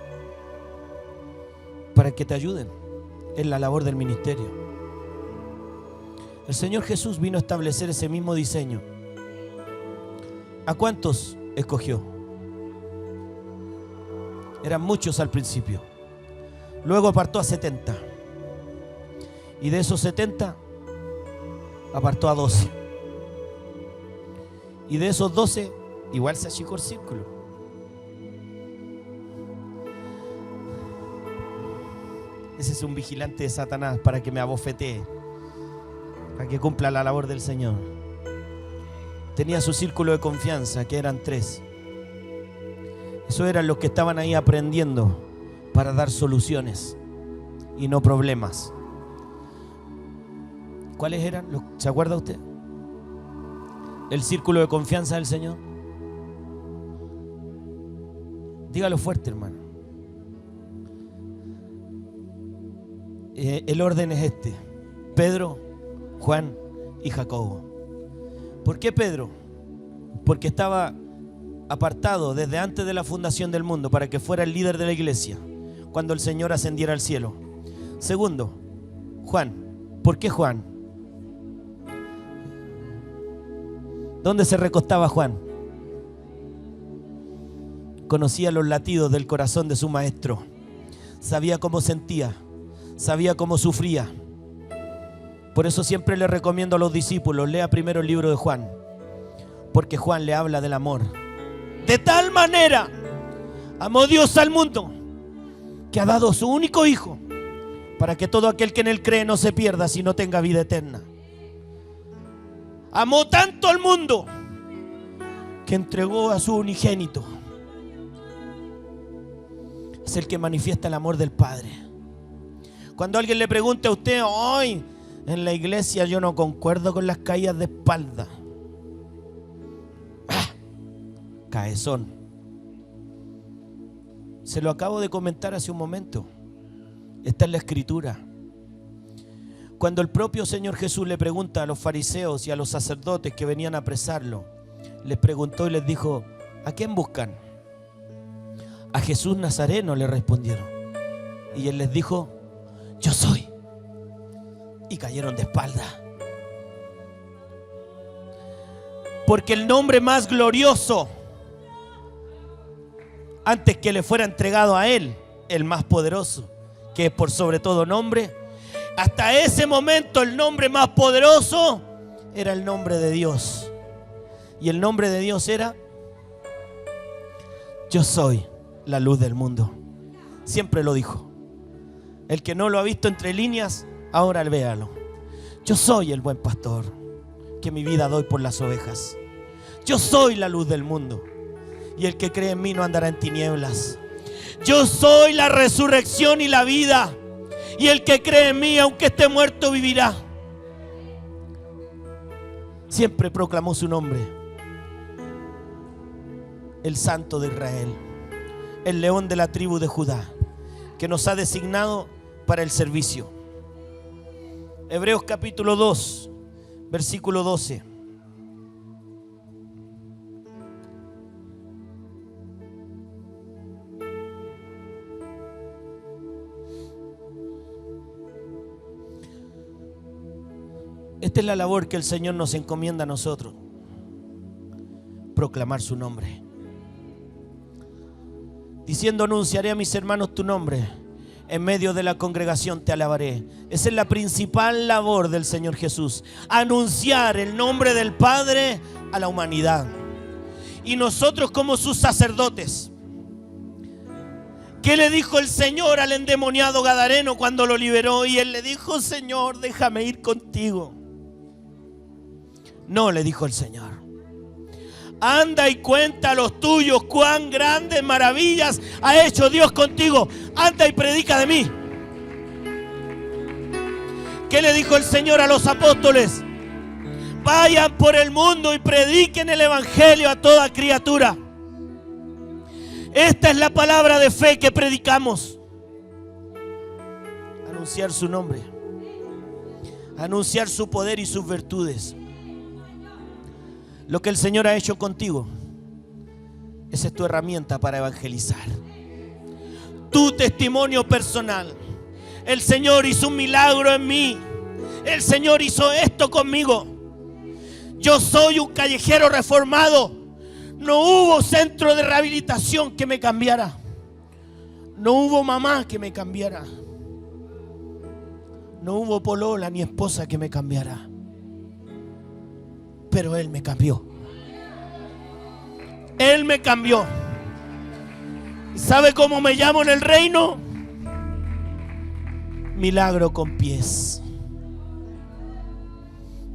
para que te ayuden en la labor del ministerio. El Señor Jesús vino a establecer ese mismo diseño. ¿A cuántos escogió? Eran muchos al principio. Luego apartó a 70. Y de esos 70 apartó a 12. Y de esos 12 igual se achicó el círculo. Ese es un vigilante de Satanás para que me abofetee, para que cumpla la labor del Señor. Tenía su círculo de confianza, que eran 3. Esos eran los que estaban ahí aprendiendo para dar soluciones y no problemas. ¿Cuáles eran? ¿Se acuerda usted? El círculo de confianza del Señor. Dígalo fuerte, hermano. El orden es este: Pedro, Juan y Jacobo. ¿Por qué Pedro? Porque estaba apartado desde antes de la fundación del mundo para que fuera el líder de la iglesia cuando el Señor ascendiera al cielo. Segundo, Juan. ¿Por qué Juan? ¿Dónde se recostaba Juan? Conocía los latidos del corazón de su maestro. Sabía cómo sentía. Sabía cómo sufría. Por eso siempre le recomiendo a los discípulos: lea primero el libro de Juan. Porque Juan le habla del amor. De tal manera amó Dios al mundo que ha dado su único hijo para que todo aquel que en él cree no se pierda, sino tenga vida eterna. Amó tanto al mundo que entregó a su unigénito. Es el que manifiesta el amor del Padre. Cuando alguien le pregunte a usted: hoy en la iglesia yo no concuerdo con las caídas de espalda. Caezón. Se lo acabo de comentar hace un momento. Está en la Escritura. Cuando el propio Señor Jesús le pregunta a los fariseos y a los sacerdotes que venían a apresarlo, les preguntó y les dijo: ¿a quién buscan? A Jesús Nazareno, le respondieron. Y él les dijo: yo soy. Y cayeron de espalda. Porque el nombre más glorioso, antes que le fuera entregado a él, el más poderoso, que es por sobre todo nombre, hasta ese momento el nombre más poderoso era el nombre de Dios. Y el nombre de Dios era: yo soy la luz del mundo. Siempre lo dijo. El que no lo ha visto entre líneas, ahora véalo. Yo soy el buen pastor, que mi vida doy por las ovejas. Yo soy la luz del mundo, y el que cree en mí no andará en tinieblas. Yo soy la resurrección y la vida, y el que cree en mí, aunque esté muerto, vivirá. Siempre proclamó su nombre: el Santo de Israel, el León de la tribu de Judá, que nos ha designado para el servicio. Hebreos capítulo 2, versículo 12. Esta es la labor que el Señor nos encomienda a nosotros: proclamar su nombre. Diciendo: anunciaré a mis hermanos tu nombre, en medio de la congregación te alabaré. Esa es la principal labor del Señor Jesús: anunciar el nombre del Padre a la humanidad. Y nosotros, como sus sacerdotes, ¿qué le dijo el Señor al endemoniado gadareno cuando lo liberó? Y él le dijo: Señor, déjame ir contigo. No, le dijo el Señor: Anda y cuenta a los tuyos cuán grandes maravillas ha hecho Dios contigo. Anda y predica de mí. ¿Qué le dijo el Señor a los apóstoles? Vayan por el mundo y prediquen el evangelio a toda criatura. Esta es la palabra de fe que predicamos. Anunciar su nombre. Anunciar su poder y sus virtudes. Lo que el Señor ha hecho contigo, esa es tu herramienta para evangelizar. Tu testimonio personal. El Señor hizo un milagro en mí. El Señor hizo esto conmigo. Yo soy un callejero reformado. No hubo centro de rehabilitación que me cambiara. No hubo mamá que me cambiara. No hubo polola ni esposa que me cambiara. Pero Él me cambió. Él me cambió. ¿Sabe cómo me llamo en el reino? Milagro con pies.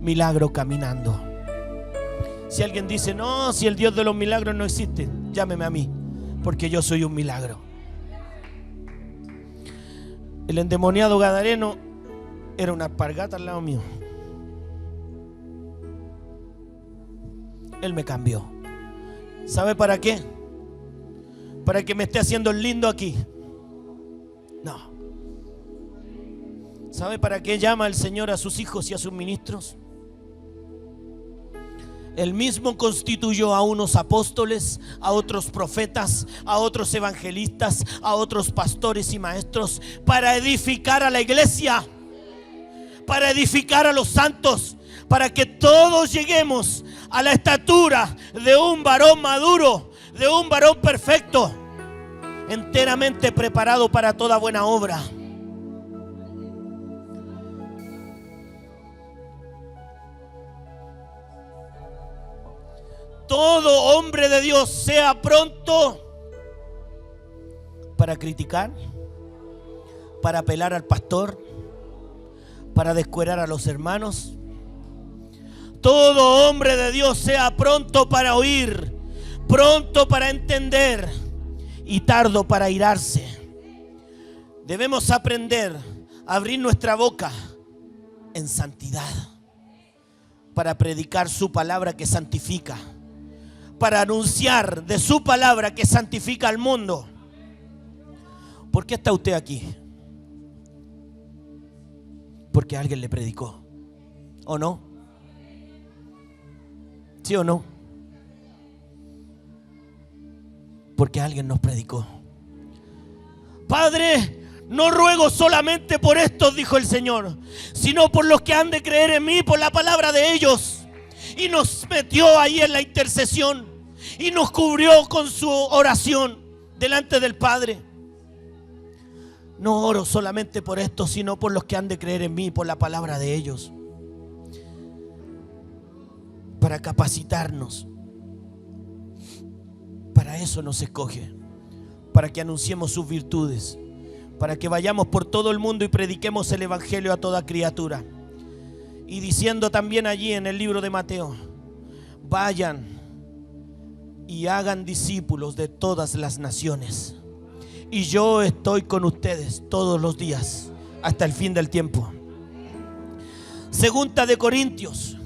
Milagro caminando. Si alguien dice, no, si el Dios de los milagros no existe, llámeme a mí, porque yo soy un milagro. El endemoniado gadareno era una alpargata al lado mío. Él me cambió. ¿Sabe para qué? Para que me esté haciendo el lindo aquí. No. ¿Sabe para qué llama el Señor a sus hijos y a sus ministros? Él mismo constituyó a unos apóstoles, a otros profetas, a otros evangelistas, a otros pastores y maestros para edificar a la iglesia, para edificar a los santos, para que todos lleguemos a la estatura de un varón maduro, de un varón perfecto, enteramente preparado para toda buena obra. Todo hombre de Dios sea pronto para criticar, para apelar al pastor, para descuerar a los hermanos. Todo hombre de Dios sea pronto para oír, pronto para entender y tardo para airarse. Debemos aprender a abrir nuestra boca en santidad para predicar su palabra que santifica, para anunciar de su palabra que santifica al mundo. ¿Por qué está usted aquí? Porque alguien le predicó, ¿o no? ¿Sí o no? Porque alguien nos predicó. Padre, no ruego solamente por estos, dijo el Señor, sino por los que han de creer en mí, por la palabra de ellos. Y nos metió ahí en la intercesión y nos cubrió con su oración delante del Padre. No oro solamente por estos, sino por los que han de creer en mí, por la palabra de ellos, para capacitarnos. Para eso nos escoge, para que anunciemos sus virtudes, para que vayamos por todo el mundo y prediquemos el evangelio a toda criatura. Y diciendo también allí en el libro de Mateo, vayan y hagan discípulos de todas las naciones, y yo estoy con ustedes todos los días hasta el fin del tiempo. Segunda de Corintios,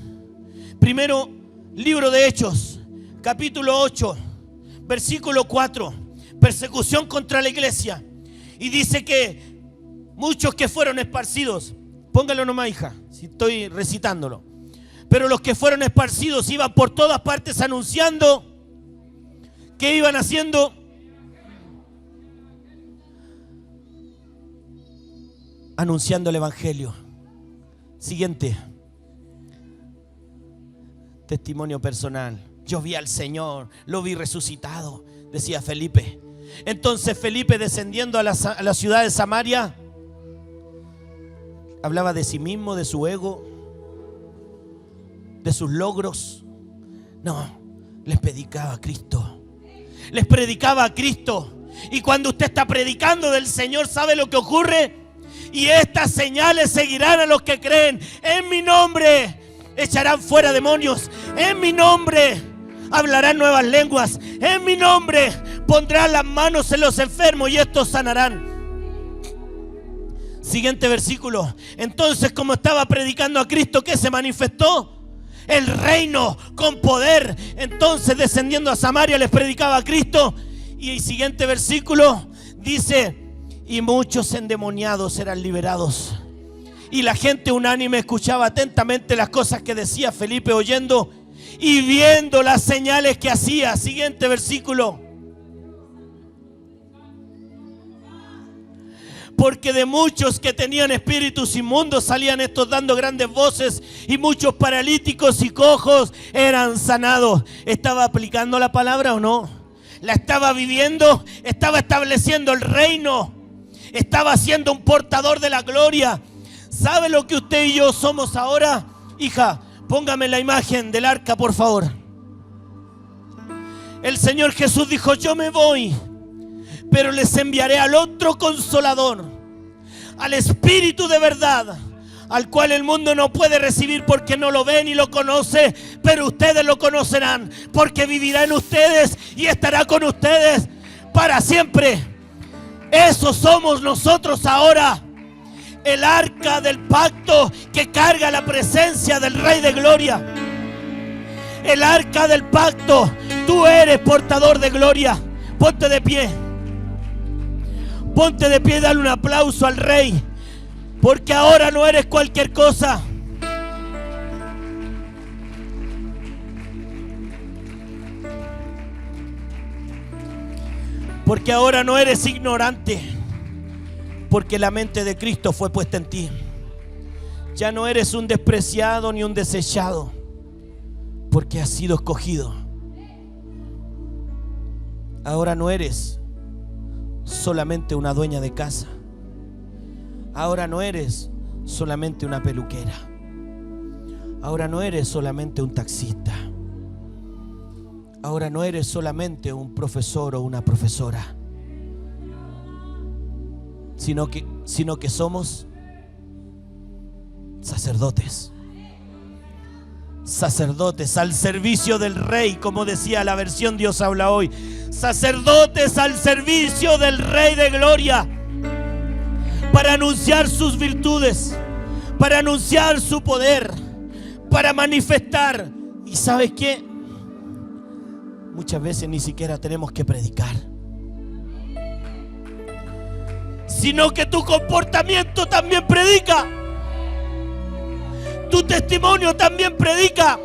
primero libro de Hechos, capítulo 8, versículo 4, persecución contra la iglesia. Y dice que muchos que fueron esparcidos, póngalo nomás, hija, si estoy recitándolo, pero los que fueron esparcidos iban por todas partes anunciando. ¿Qué iban haciendo? Anunciando el evangelio. Siguiente. Testimonio personal. Yo vi al Señor, lo vi resucitado, decía Felipe. Entonces Felipe, descendiendo a la ciudad de Samaria, hablaba de sí mismo, de su ego, de sus logros. No, les predicaba a Cristo. Les predicaba a Cristo. Y cuando usted está predicando del Señor, ¿sabe lo que ocurre? Y estas señales seguirán a los que creen. En mi nombre echarán fuera demonios. En mi nombre hablarán nuevas lenguas, en mi nombre pondrán las manos en los enfermos y estos sanarán. Siguiente versículo. Entonces, como estaba predicando a Cristo, ¿qué se manifestó? El reino con poder. Entonces, descendiendo a Samaria, les predicaba a Cristo. Y el siguiente versículo dice: y muchos endemoniados eran liberados. Y la gente unánime escuchaba atentamente las cosas que decía Felipe, oyendo y viendo las señales que hacía. Siguiente versículo. Porque de muchos que tenían espíritus inmundos salían estos dando grandes voces, y muchos paralíticos y cojos eran sanados. ¿Estaba aplicando la palabra o no? ¿La estaba viviendo? ¿Estaba estableciendo el reino? ¿Estaba siendo un portador de la gloria? ¿Sabe lo que usted y yo somos ahora? Hija, póngame la imagen del arca, por favor. El Señor Jesús dijo: yo me voy, pero les enviaré al otro Consolador, al Espíritu de verdad, al cual el mundo no puede recibir porque no lo ve ni lo conoce, pero ustedes lo conocerán, porque vivirá en ustedes y estará con ustedes para siempre. Eso somos nosotros ahora, el arca del pacto que carga la presencia del Rey de Gloria. El arca del pacto. Tú eres portador de gloria. Ponte de pie. Ponte de pie y dale un aplauso al Rey, porque ahora no eres cualquier cosa. Porque ahora no eres ignorante, porque la mente de Cristo fue puesta en ti. Ya no eres un despreciado ni un desechado, porque has sido escogido. Ahora no eres solamente una dueña de casa. Ahora no eres solamente una peluquera. Ahora no eres solamente un taxista. Ahora no eres solamente un profesor o una profesora, sino que somos sacerdotes. Sacerdotes al servicio del Rey, como decía la versión Dios habla hoy. Sacerdotes al servicio del Rey de Gloria, para anunciar sus virtudes, para anunciar su poder, para manifestar. ¿Y sabes qué? Muchas veces ni siquiera tenemos que predicar, sino que tu comportamiento también predica. Tu testimonio también predica.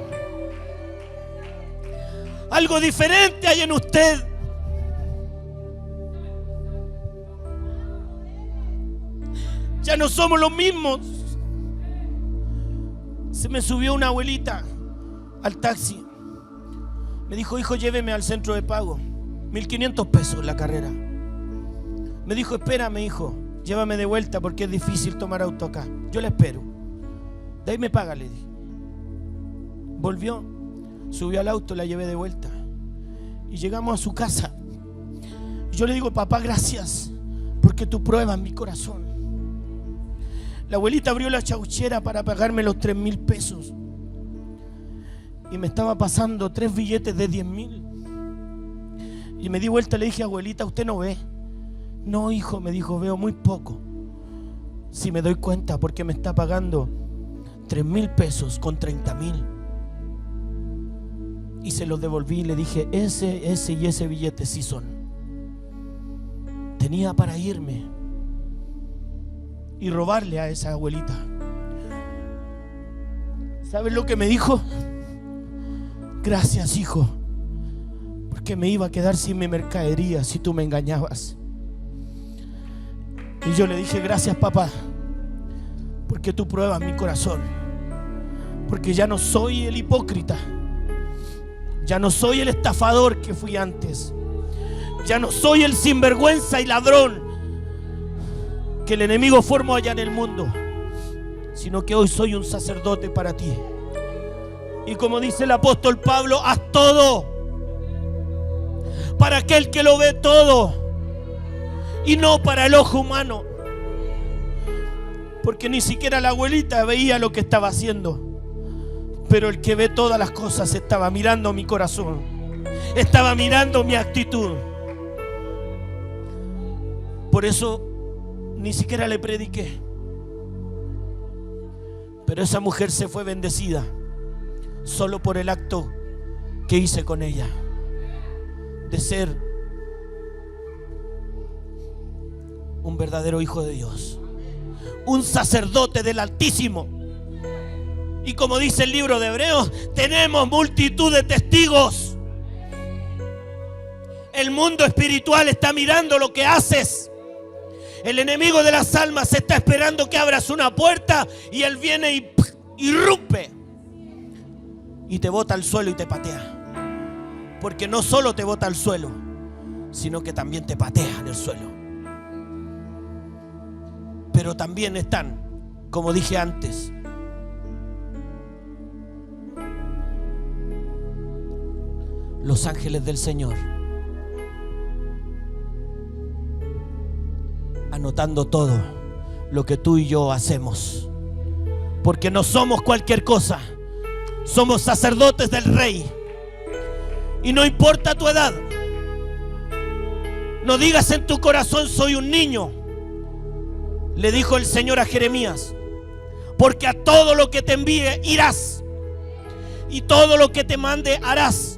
Algo diferente hay en usted. Ya no somos los mismos. Se me subió una abuelita al taxi. Me dijo: hijo, lléveme al centro de pago. 1.500 pesos la carrera. Me dijo: espérame, hijo, llévame de vuelta porque es difícil tomar auto acá. Yo la espero. De ahí me paga, le dije. Volvió, subió al auto, la llevé de vuelta. Y llegamos a su casa. Y yo le digo: papá, gracias, porque tú pruebas mi corazón. La abuelita abrió la chauchera para pagarme los 3.000 pesos. Y me estaba pasando 3 billetes de 10.000. Y me di vuelta y le dije: abuelita, ¿usted no ve? No, hijo, me dijo, veo muy poco. Si me doy cuenta, porque me está pagando 3.000 pesos con 30.000. Y se los devolví y le dije: ese y ese billete sí son. Tenía para irme y robarle a esa abuelita. ¿Sabes lo que me dijo? Gracias, hijo, porque me iba a quedar sin mi mercadería si tú me engañabas. Y yo le dije: gracias, papá, porque tú pruebas mi corazón. Porque ya no soy el hipócrita, ya no soy el estafador que fui antes, ya no soy el sinvergüenza y ladrón que el enemigo formó allá en el mundo, sino que hoy soy un sacerdote para ti. Y como dice el apóstol Pablo, haz todo para aquel que lo ve todo y no para el ojo humano, porque ni siquiera la abuelita veía lo que estaba haciendo, pero el que ve todas las cosas estaba mirando mi corazón. estaba mirando mi actitud. Por eso ni siquiera le prediqué. Pero esa mujer se fue bendecida solo por el acto que hice con ella, de ser un verdadero hijo de Dios, un sacerdote del Altísimo. Y como dice el libro de Hebreos, tenemos multitud de testigos. El mundo espiritual está mirando lo que haces. El enemigo de las almas está esperando que abras una puerta y él viene y irrumpe y te bota al suelo y te patea. Porque no solo te bota al suelo, sino que también te patea en el suelo. Pero también están, como dije antes, los ángeles del Señor, anotando todo lo que tú y yo hacemos. Porque no somos cualquier cosa, somos sacerdotes del Rey. Y no importa tu edad, no digas en tu corazón soy un niño. Le dijo el Señor a Jeremías, porque a todo lo que te envíe irás, y todo lo que te mande harás.